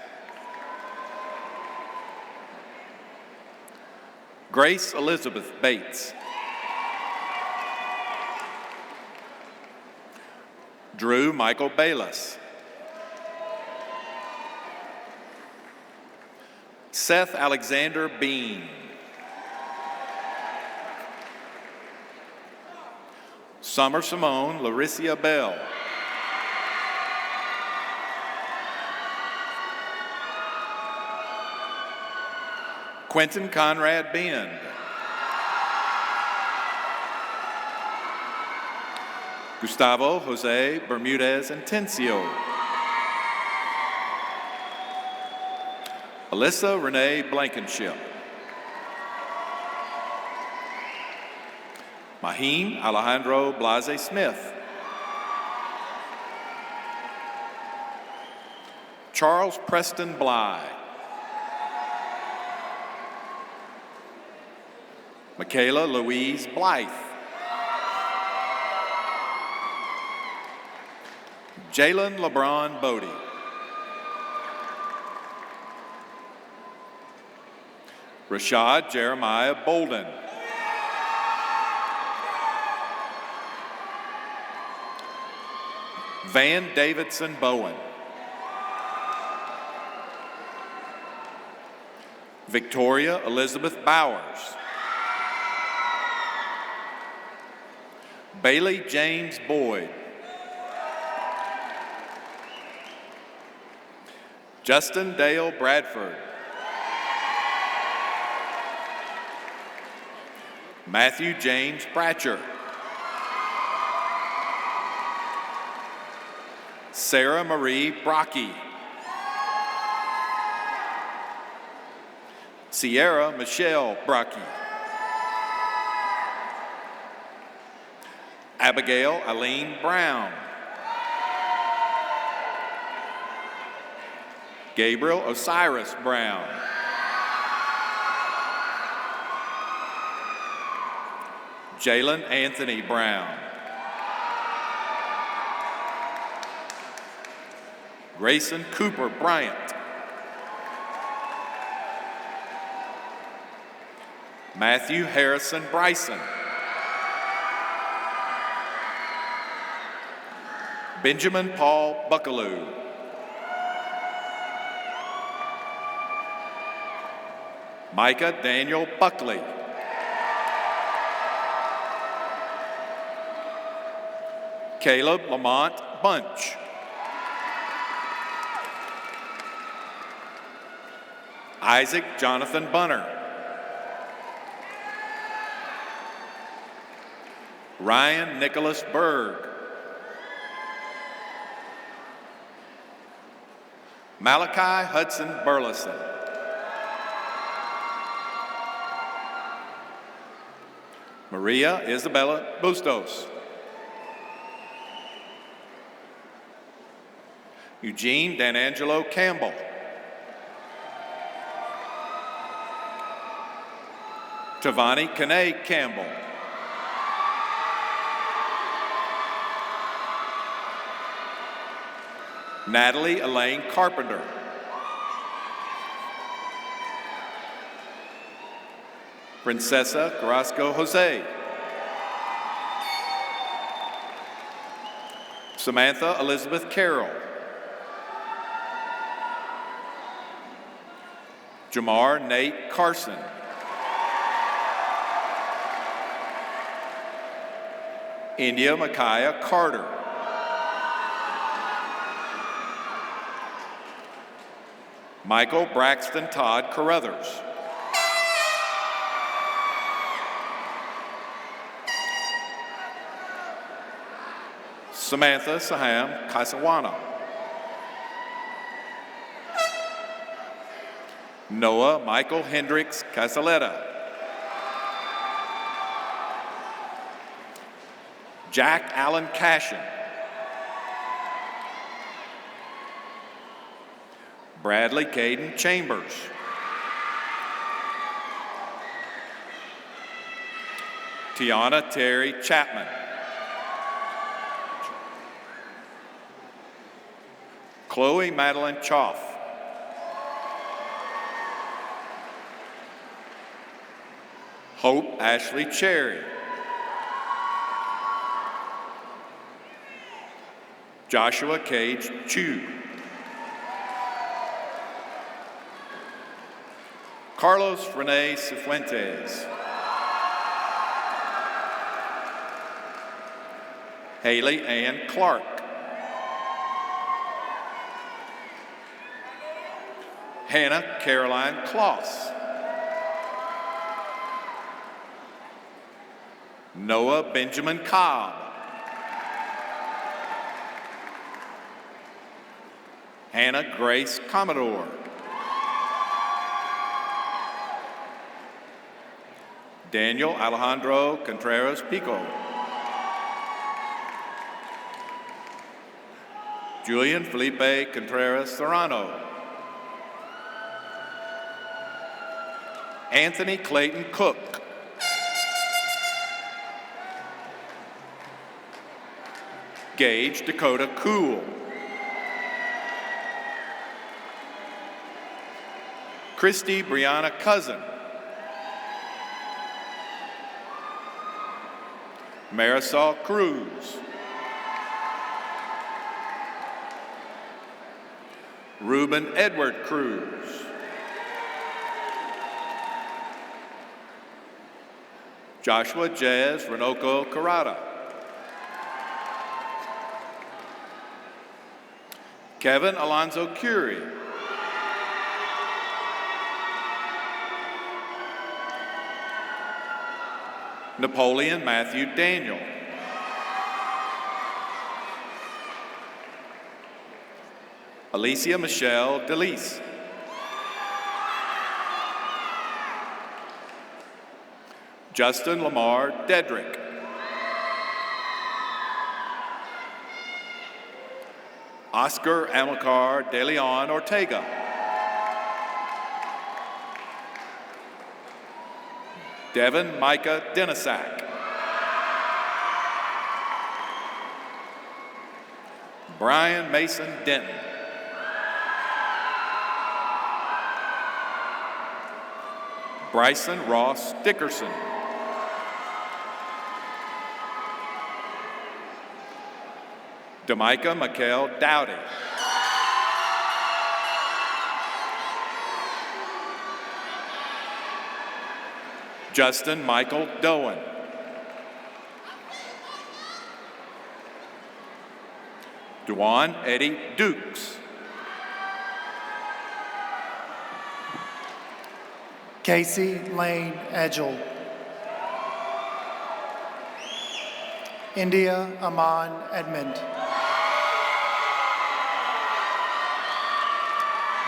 [SPEAKER 1] Grace Elizabeth Bates. Drew Michael Bayless. Seth Alexander Bean. Summer Simone Laricia Bell. Quentin Conrad Bend. Gustavo Jose Bermudez Intencio. Alyssa Renee Blankenship. Maheen Alejandro Blase Smith. Charles Preston Bly. Michaela Louise Blythe. Jalen LeBron Bodie. Rashad Jeremiah Bolden. Van Davidson Bowen. Victoria Elizabeth Bowers. Bailey James Boyd. Justin Dale Bradford. Matthew James Bratcher. Sarah Marie Brocky. Sierra Michelle Brocky. Abigail Eileen Brown. Gabriel Osiris Brown. Jalen Anthony Brown. Grayson Cooper Bryant. Matthew Harrison Bryson. Benjamin Paul Buckaloo. Micah Daniel Buckley. Caleb Lamont Bunch. Isaac Jonathan Bunner. Ryan Nicholas Berg. Malachi Hudson Burleson. Maria Isabella Bustos. Eugene Danangelo Campbell. Tavani Kane Campbell. Natalie Elaine Carpenter. Princessa Carrasco Jose. Samantha Elizabeth Carroll. Jamar Nate Carson. India Micaiah Carter. Michael Braxton Todd Carruthers. Samantha Saham Kasawana. Noah Michael Hendricks Casaletta. Jack Allen Cashin. Bradley Caden Chambers. Tiana Terry Chapman. Chloe Madeline Choff. Hope Ashley Cherry. Joshua Cage Chu. Carlos Rene Cifuentes. Haley Ann Clark. Hannah Caroline Kloss. Noah Benjamin Cobb. Hannah Grace Commodore. Daniel Alejandro Contreras Pico. Julian Felipe Contreras Serrano. Anthony Clayton Cook. Gage Dakota Cool. Christy Brianna Cousin. Marisol Cruz. Ruben Edward Cruz. Joshua Jazz Renoko Carrata. Kevin Alonzo Curie. Napoleon Matthew Daniel. Alicia Michelle DeLise. Justin Lamar Dedrick. Oscar Amilcar De Leon Ortega. Devin Micah Denisak. Brian Mason Denton. Bryson Ross Dickerson. Damika Mikhail Dowdy. Justin Michael Doan. Duan Eddie Dukes.
[SPEAKER 2] Casey Lane Edgel. India Aman Edmond.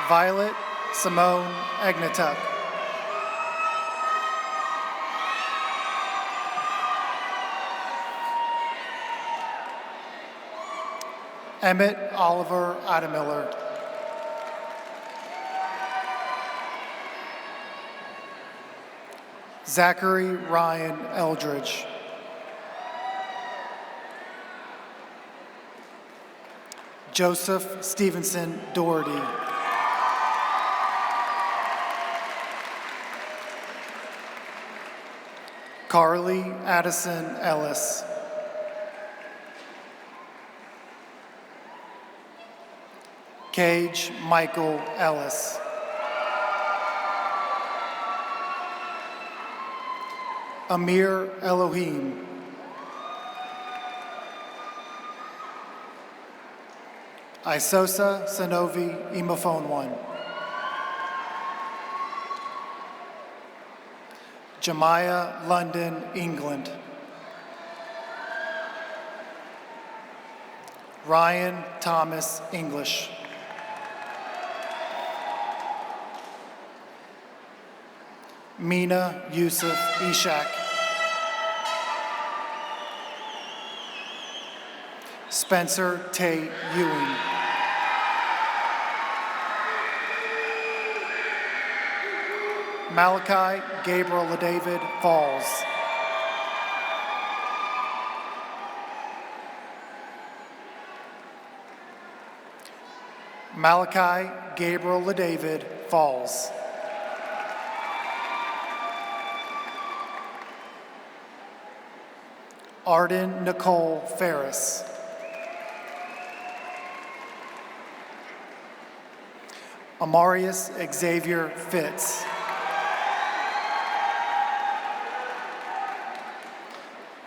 [SPEAKER 2] Violet Simone Agnetuck. Emmett Oliver Adamiller. Zachary Ryan Eldridge. Joseph Stevenson Doherty. Carly Addison Ellis. Cage Michael Ellis. Amir Elohim. Isosa Sanovi Imophone 1. Jemiah London England. Ryan Thomas English. Mina Yusuf Ishak. Spencer Tate Ewing. Malachi Gabriel LaDavid Falls. Malachi Gabriel LaDavid Falls. Arden Nicole Ferris. Amarius Xavier Fitz.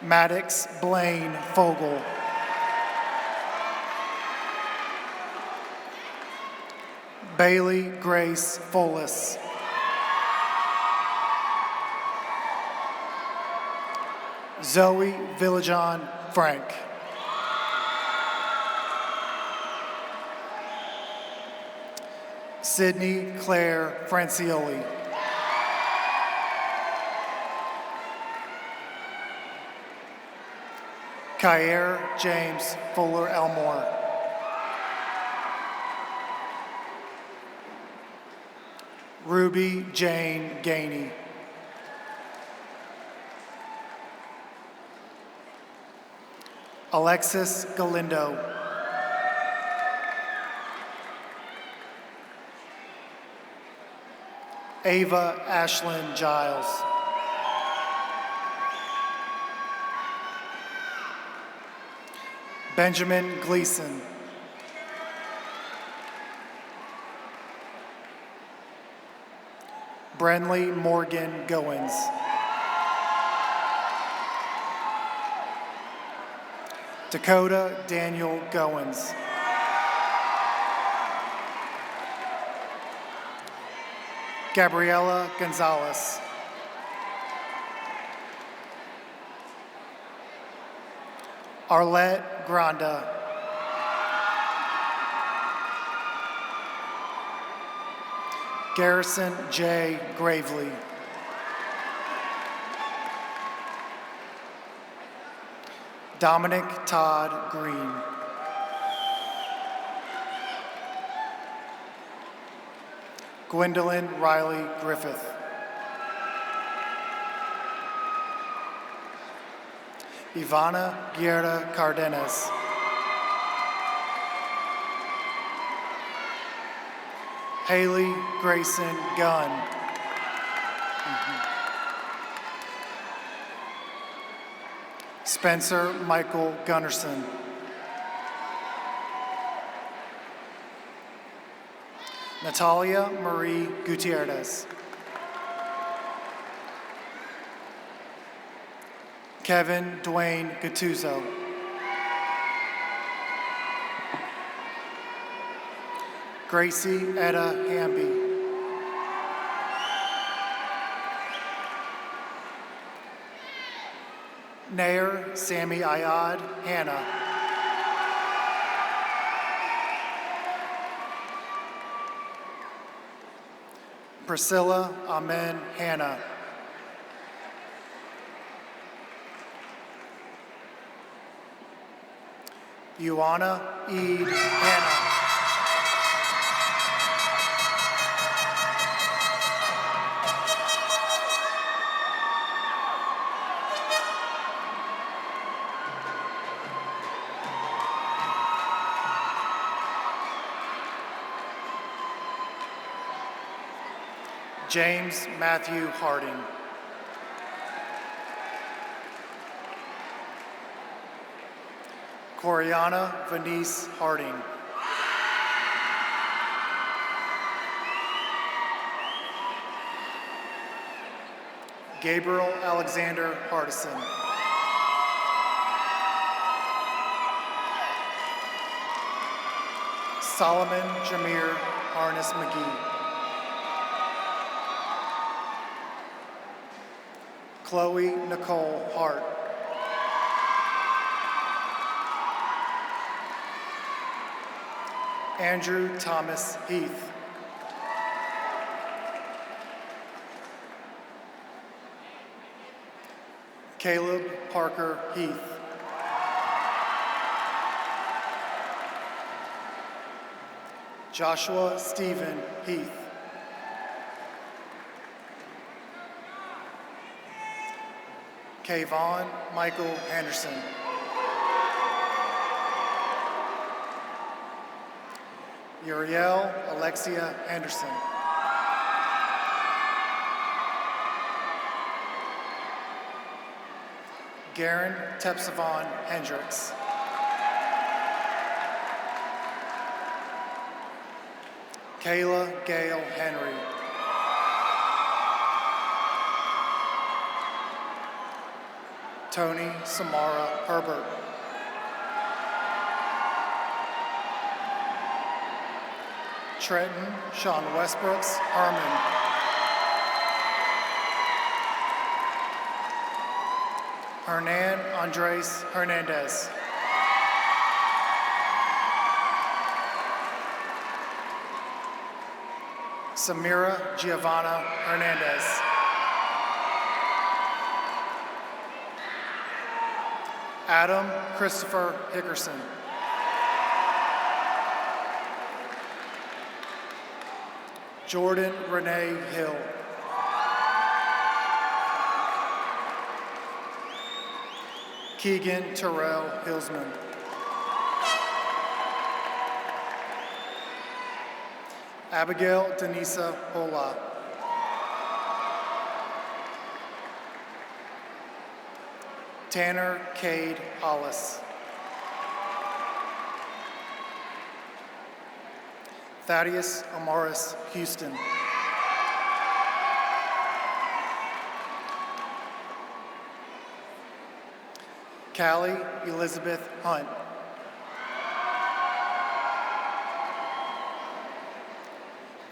[SPEAKER 2] Maddox Blaine Fogel. Bailey Grace Folis. Zoe Villajon Frank. Sydney Claire Francioli. Kyer James Fuller Elmore. Ruby Jane Gainey. Alexis Galindo. Ava Ashlyn Giles. Benjamin Gleason. Brenley Morgan Goins. Dakota Daniel Goins. Gabriela Gonzalez. Arlette Granda. Garrison J. Gravely. Dominic Todd Green. Gwendolyn Riley Griffith. Ivana Guerra Cardenas. Haley Grayson Gunn. Spencer Michael Gunnerson. Natalia Marie Gutierrez. Kevin Dwayne Gattuso. Gracie Etta Hamby. Nair Sammy Ayad Hannah. Priscilla Amen Hannah. Ioana Eid Hannah. James Matthew Harding. Coriana Venice Harding. Gabriel Alexander Hardison. Solomon Jameer Harness McGee. Chloe Nicole Hart. Andrew Thomas Heath. Caleb Parker Heath. Joshua Stephen Heath. Kayvon Michael Henderson. Uriel Alexia Henderson. Garen Tepsavon Hendricks. Kayla Gail Henry. Tony Samara Herbert. Trenton Sean Westbrooks Herman. Hernan Andres Hernandez. Samira Giovanna Hernandez. Adam Christopher Hickerson. Jordan Renee Hill. Keegan Terrell Hillsman. Abigail Denisa Hola. Tanner Cade Hollis. Thaddeus Amaris Houston. Callie Elizabeth Hunt.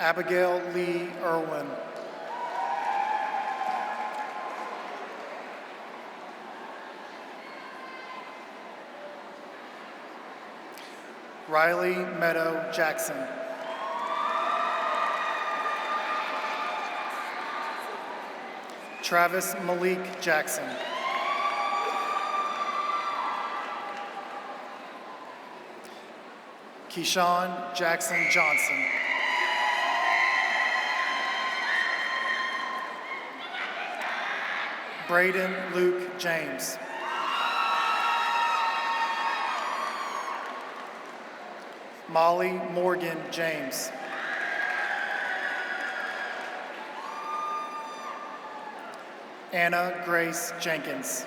[SPEAKER 2] Abigail Lee Irwin. Riley Meadow Jackson. Travis Malik Jackson. Keyshawn Jackson Johnson. Braden Luke James. Molly Morgan James. Anna Grace Jenkins.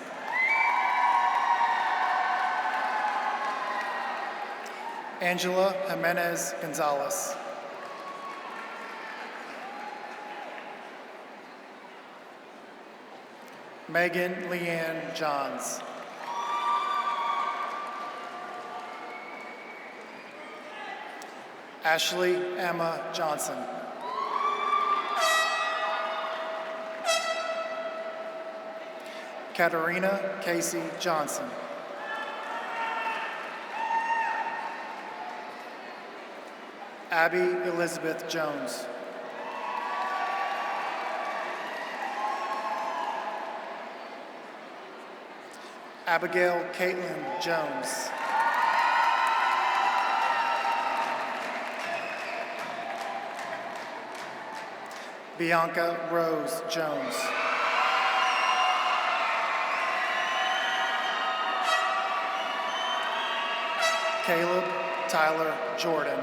[SPEAKER 2] Angela Jimenez Gonzalez. Megan Leanne Johns. Ashley Emma Johnson. Katarina Casey Johnson. Abby Elizabeth Jones. Abigail Caitlin Jones. Bianca Rose Jones. Caleb Tyler Jordan.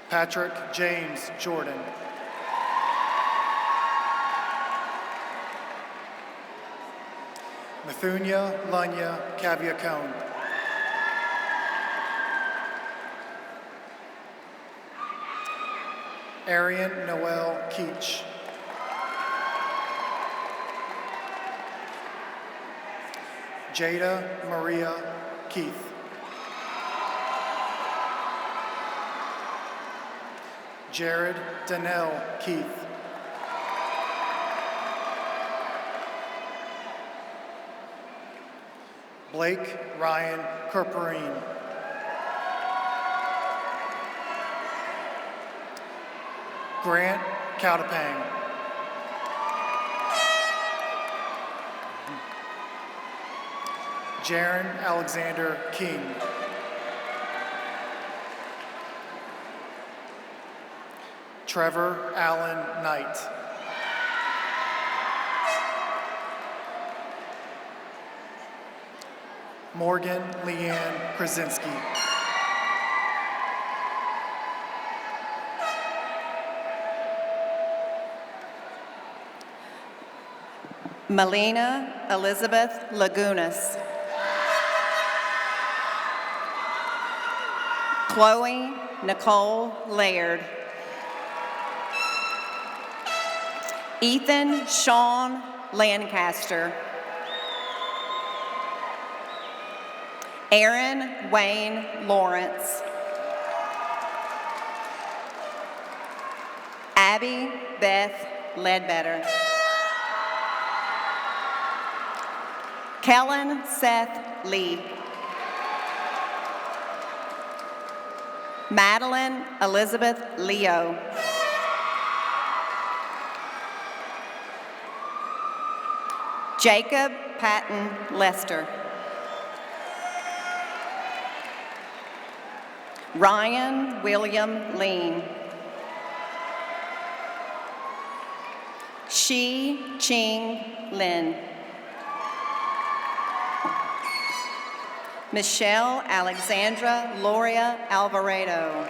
[SPEAKER 2] Patrick James Jordan. Methunia Lunya Caviacone. Arian Noel Keach. Jada Maria Keith. Jared Donnell Keith. Blake Ryan Kerperine. Grant Cautapang. Jaron Alexander King. Trevor Allen Knight. Morgan Leanne Krasinski.
[SPEAKER 3] Melina Elizabeth Lagunas. Chloe Nicole Laird. Ethan Sean Lancaster. Aaron Wayne Lawrence. Abby Beth Ledbetter. Kellen Seth Lee. Madeline Elizabeth Leo. Jacob Patton Lester. Ryan William Lean. Shi Ching Lin. Michelle Alexandra Loria Alvarado.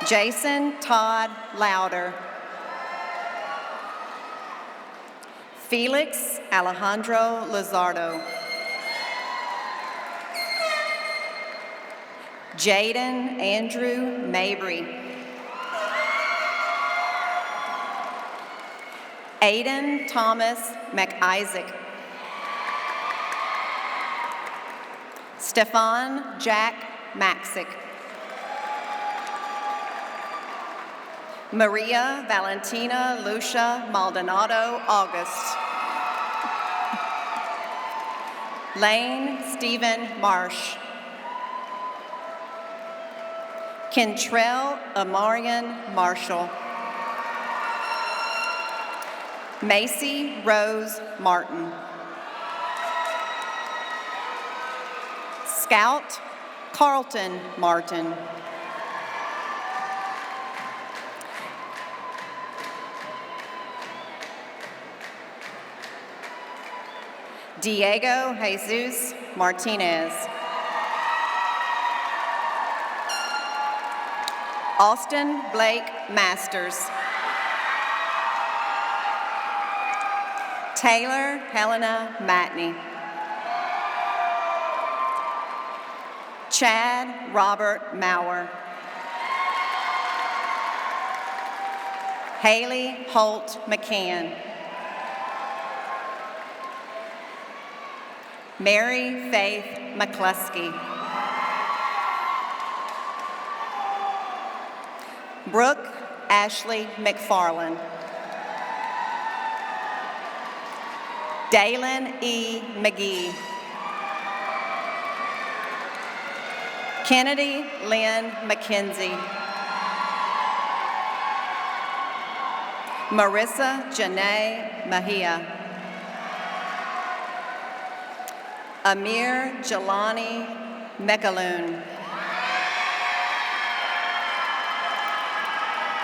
[SPEAKER 3] Jason Todd Louder. Felix Alejandro Lizardo. Jaden Andrew Mabry. Aiden Thomas McIsaac. Stefan Jack Maxick. Maria Valentina Lucia Maldonado August. Lane Stephen Marsh. Kentrell Amarian Marshall. Macy Rose Martin. Scout Carlton Martin. Diego Jesus Martinez. Austin Blake Masters. Taylor Helena Matney. Chad Robert Maurer. Haley Holt McCann. Mary Faith McCluskey. Brooke Ashley McFarland. Dalen E. McGee. Kennedy Lynn McKenzie. Marissa Janae Mahia. Amir Jelani Mekaloon.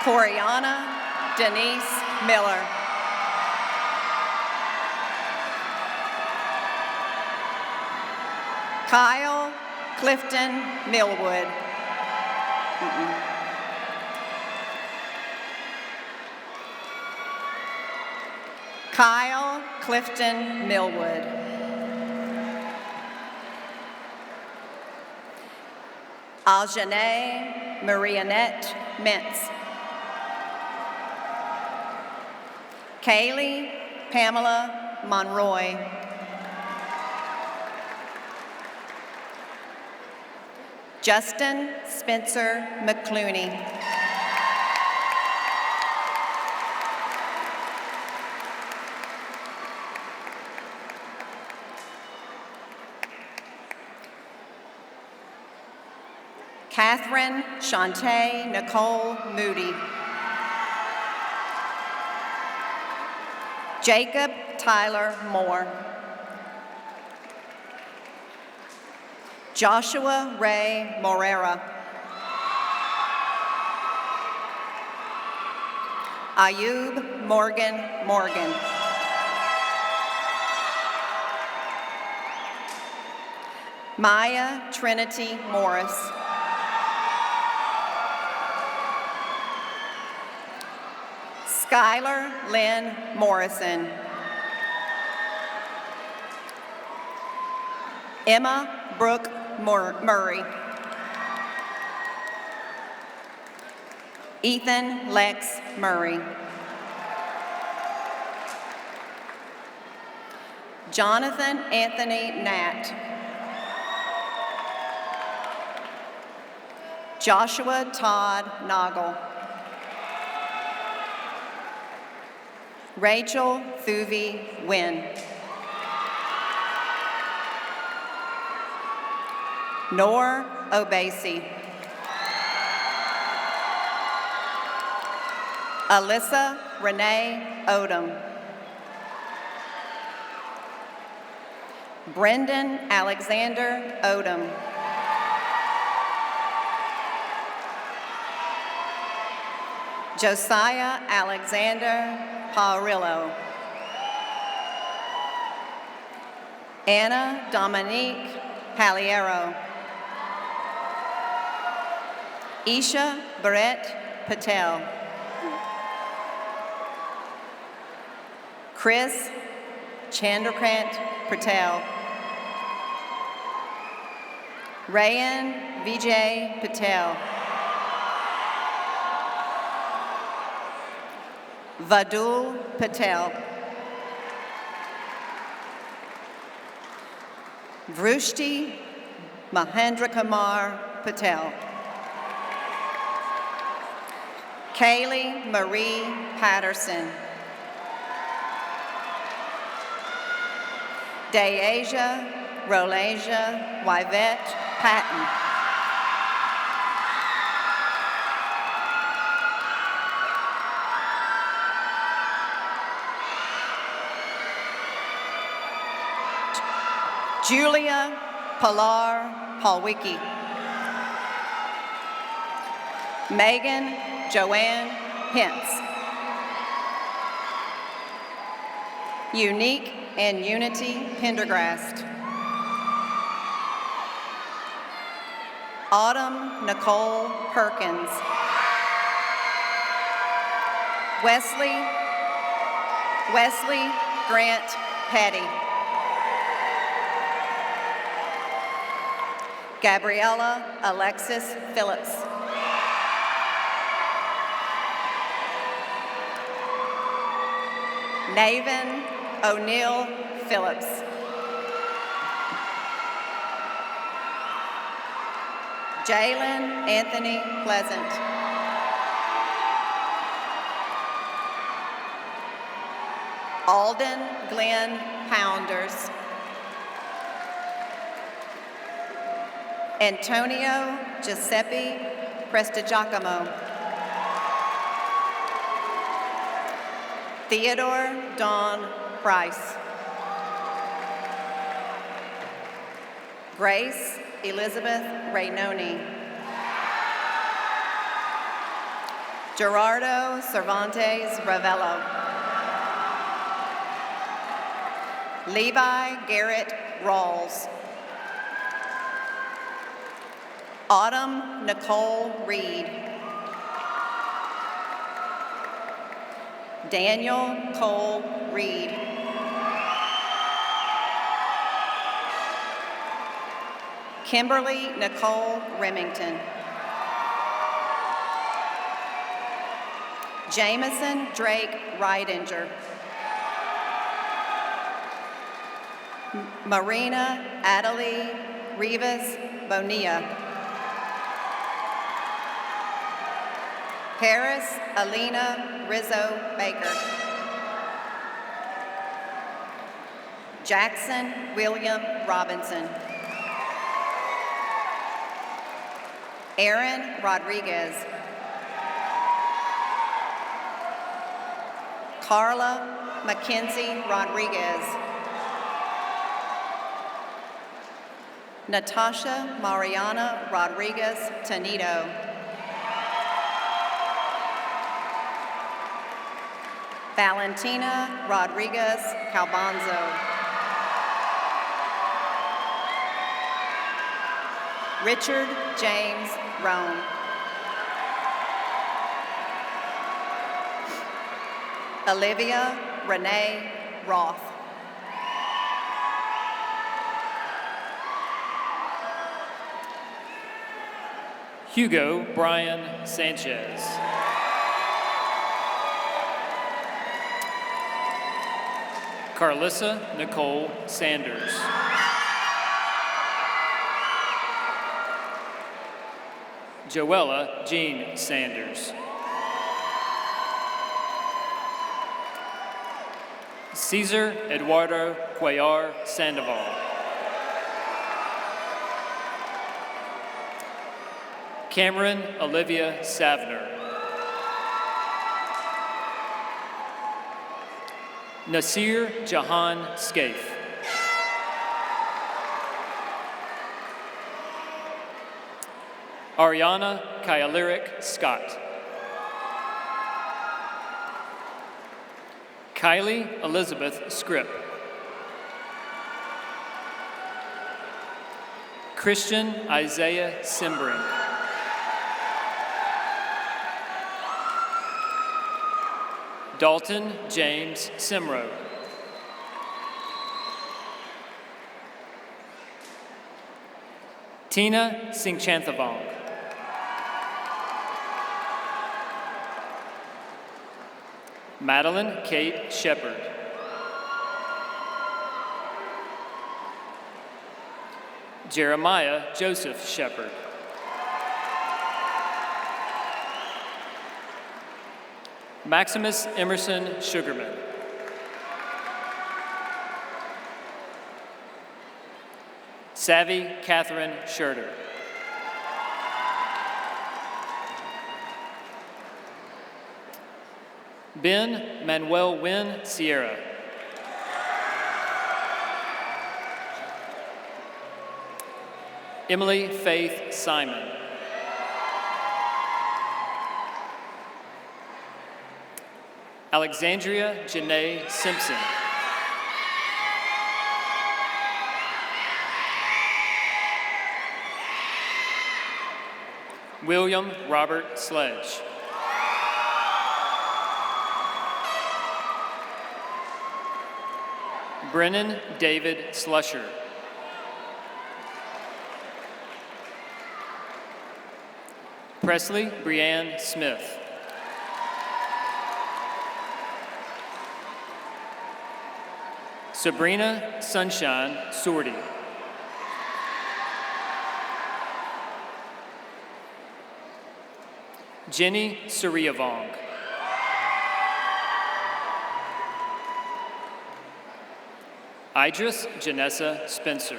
[SPEAKER 3] Coriana Denise Miller. Kyle Clifton Millwood. Kyle Clifton Millwood. Aljanae Marianette Mintz. Kaylee Pamela Monroy. Justin Spencer McClooney. Catherine Shantae Nicole Moody. Jacob Tyler Moore. Joshua Ray Morera. Ayub Morgan Morgan. Maya Trinity Morris. Skylar Lynn Morrison. Emma Brooke Murray. Ethan Lex Murray. Jonathan Anthony Nat. Joshua Todd Noggle. Rachel Thuvi Wynn. Nor Obasi. Alyssa Renee Odom. Brendan Alexander Odom. Josiah Alexander Paurillo. Anna Dominique Paliero. Isha Barrett Patel. Chris Chandrakrant Patel. Rayan Vijay Patel. Vadul Patel. Vrushti Mahendra Kumar Patel. Kaylee Marie Patterson. Dayasia Rolasia Yvette Patton. Julia Pilar Palwicki. Megan Joanne Hintz. Unique and Unity Pendergrast. Autumn Nicole Perkins. Wesley Grant Petty. Gabriella Alexis Phillips. Naven O'Neill Phillips. Jalen Anthony Pleasant. Alden Glenn Pounders. Antonio Giuseppe Prestigiacomo. Theodore Dawn Price. Grace Elizabeth Raynoni. Gerardo Cervantes Ravello. Levi Garrett Rawls. Autumn Nicole Reed. Daniel Cole Reed. Kimberly Nicole Remington. Jameson Drake Reidinger. Marina Adelie Rivas Bonilla. Paris Alina Rizzo Baker. Jackson William Robinson. Aaron Rodriguez. Carla Mackenzie Rodriguez. Natasha Mariana Rodriguez Tanito. Valentina Rodriguez Calbanzo. Richard James Roan. Olivia Renee Roth.
[SPEAKER 28] Hugo Brian Sanchez. Carlissa Nicole Sanders. Joella Jean Sanders. Cesar Eduardo Cuellar Sandoval. Cameron Olivia Savner. Nasir Jahan Scaife. Ariana Kyalirik Scott. Kylie Elizabeth Scripp. Christian Isaiah Simbring. Dalton James Simro. Tina Singchanthavong. Madeline Kate Shepard. Jeremiah Joseph Shepard. Maximus Emerson Sugarman. Savvy Catherine Scherter. Ben Manuel Wynn Sierra. Emily Faith Simon. Alexandria Janae Simpson. William Robert Sledge. Brennan David Slusher. Presley Brianne Smith. Sabrina Sunshine Sorty. Jenny Suriavong. Idris Janessa Spencer.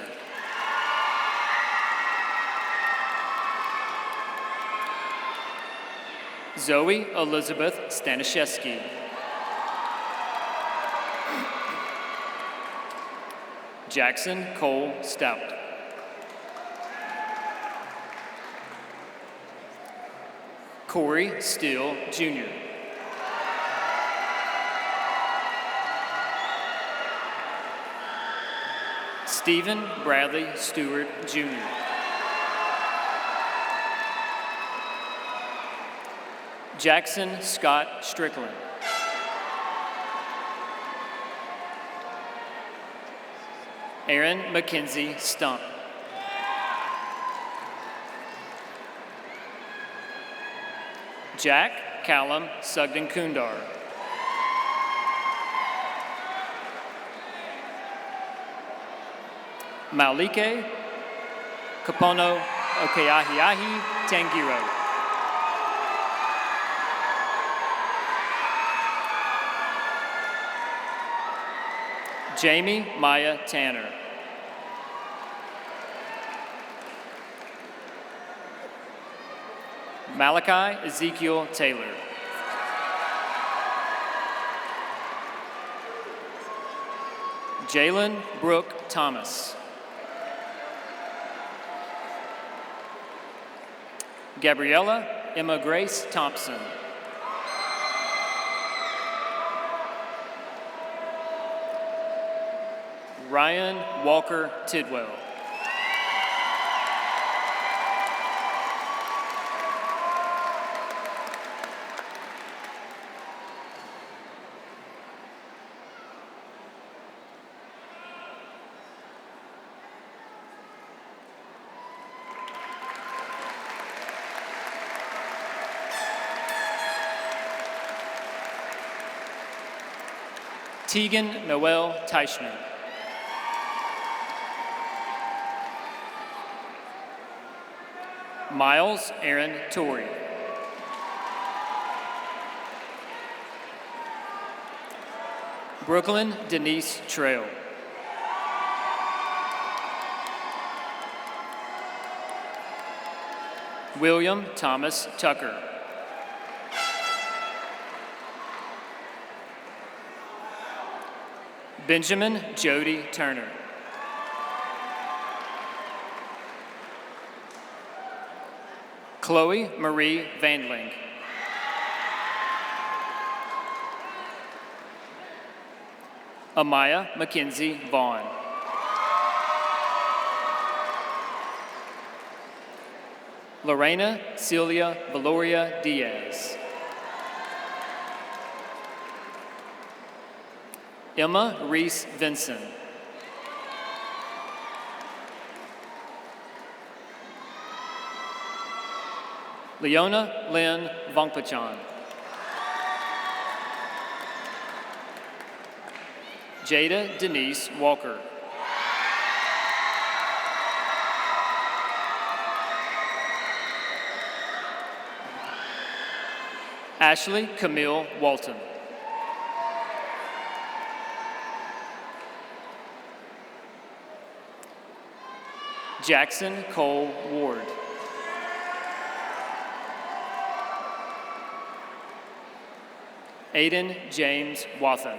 [SPEAKER 28] Zoe Elizabeth Staniszewski. Jackson Cole Stout. Corey Steele, Jr. Stephen Bradley Stewart, Jr. Jackson Scott Strickland. Aaron Mackenzie Stump. Jack Callum Sugden Kundar. Maulike Kapono Okeahiahi Tangiro. Jamie Maya Tanner. Malachi Ezekiel Taylor. Jalen Brooke Thomas. Gabriella Emma Grace Thompson. Ryan Walker Tidwell. Tegan Noel Teichman. Miles Aaron Torrey. Brooklyn Denise Trail. William Thomas Tucker. Benjamin Jody Turner. Chloe Marie Vandling. Amaya Mackenzie Vaughn. Lorena Celia Valoria Diaz. Emma Reese Vinson. Leona Lynn Vongpachan. Jada Denise Walker. Ashley Camille Walton. Jackson Cole Ward. Aiden James Wathen.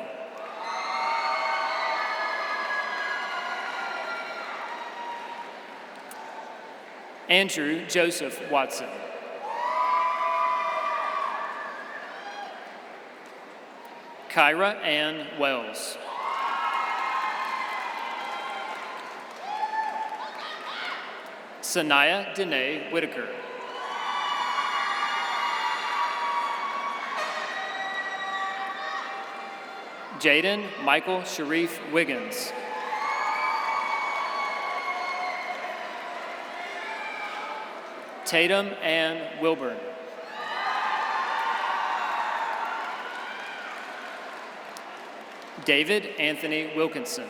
[SPEAKER 28] Andrew Joseph Watson. Kyra Ann Wells. Sanaya Danae Whitaker. Jaden Michael Sharif Wiggins. Tatum Ann Wilburn. David Anthony Wilkinson.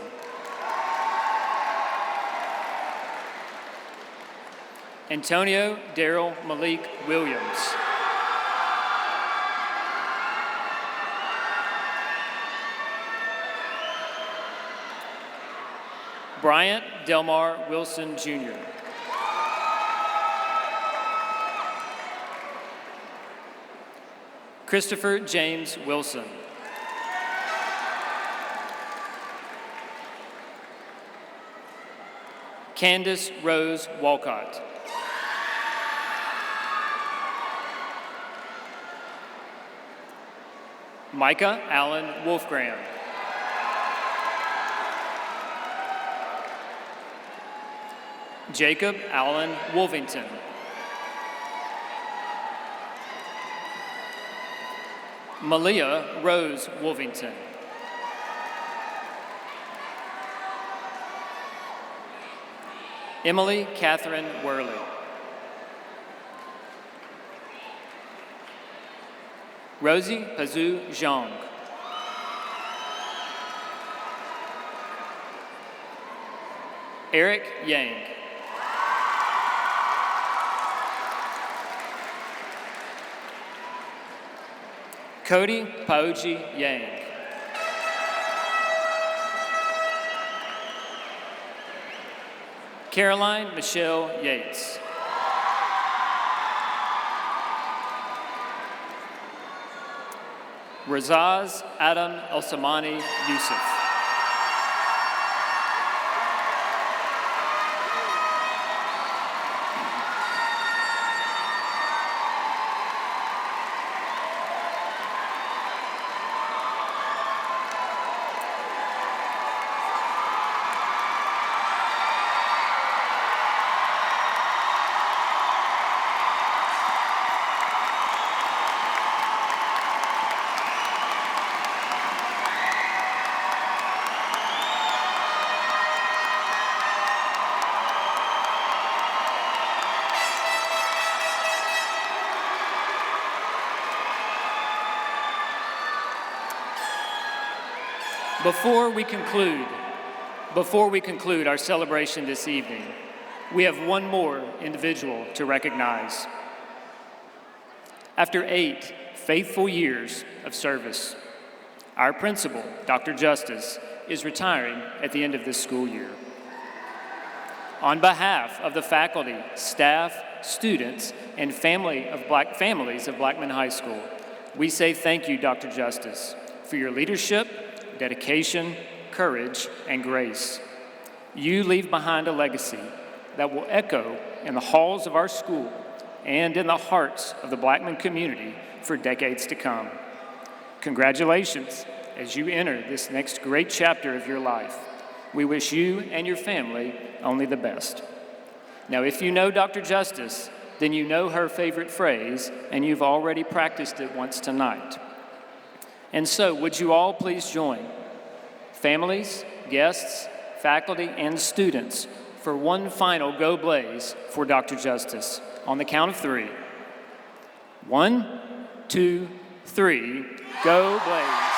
[SPEAKER 28] Antonio Daryl Malik Williams. Bryant Delmar Wilson Jr. Christopher James Wilson. Candace Rose Walcott. Micah Allen Wolfgram. Jacob Allen Wolvington. Malia Rose Wolvington. Emily Catherine Worley. Rosie Pazu Zhang. Eric Yang. Cody Paoji Yang. Caroline Michelle Yates. Razaz Adam El-Samani Yusuf. Before we conclude our celebration this evening, we have one more individual to recognize. After 8 faithful years of service, our principal, Dr. Justice, is retiring at the end of this school year. On behalf of the faculty, staff, students, and families of Blackman High School, we say thank you, Dr. Justice, for your leadership, dedication, courage, and grace. You leave behind a legacy that will echo in the halls of our school and in the hearts of the Blackman community for decades to come. Congratulations as you enter this next great chapter of your life. We wish you and your family only the best. Now, if you know Dr. Justice, then you know her favorite phrase, and you've already practiced it once tonight. And so, would you all please join families, guests, faculty, and students for one final Go Blaze for Dr. Justice on the count of 3. 1, 2, 3, Go Blaze.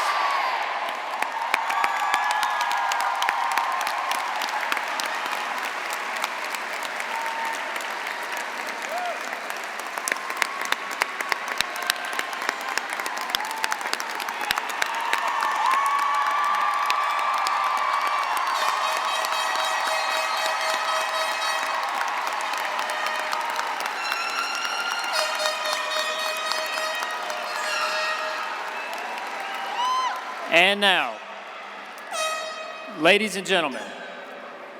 [SPEAKER 28] And now, ladies and gentlemen,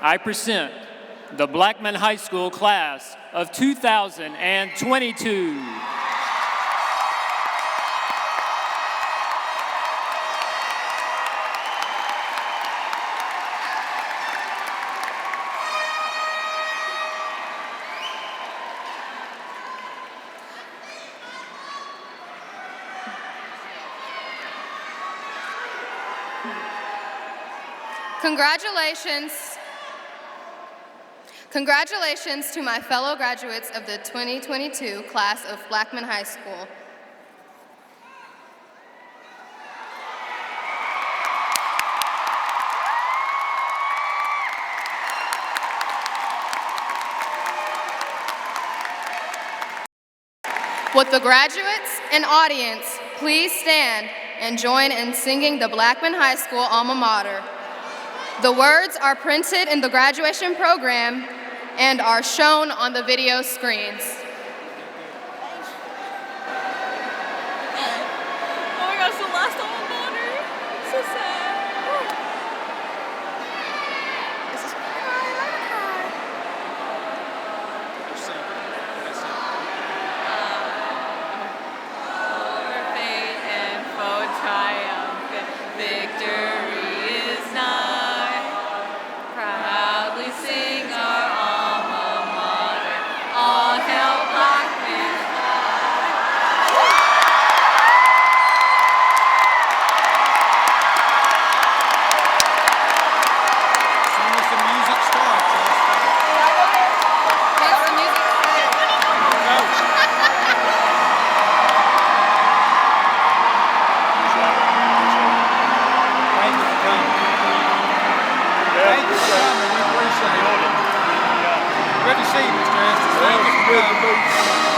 [SPEAKER 28] I present the Blackman High School class of 2022.
[SPEAKER 4] Congratulations to my fellow graduates of the 2022 class of Blackman High School. Would the graduates and audience please stand and join in singing the Blackman High School alma mater? The words are printed in the graduation program and are shown on the video screens.
[SPEAKER 13] Oh my gosh, the last alma mater. So sad.
[SPEAKER 5] Over fate and foe triumphant, victory is nigh. Proudly sing our alma mater, all hail Blackman.
[SPEAKER 1] Soon as the music starts,
[SPEAKER 4] Once the music
[SPEAKER 1] Thank you for coming. Thank you for coming. We appreciate it. Good to see you, Mr. Estes. Thank you for coming.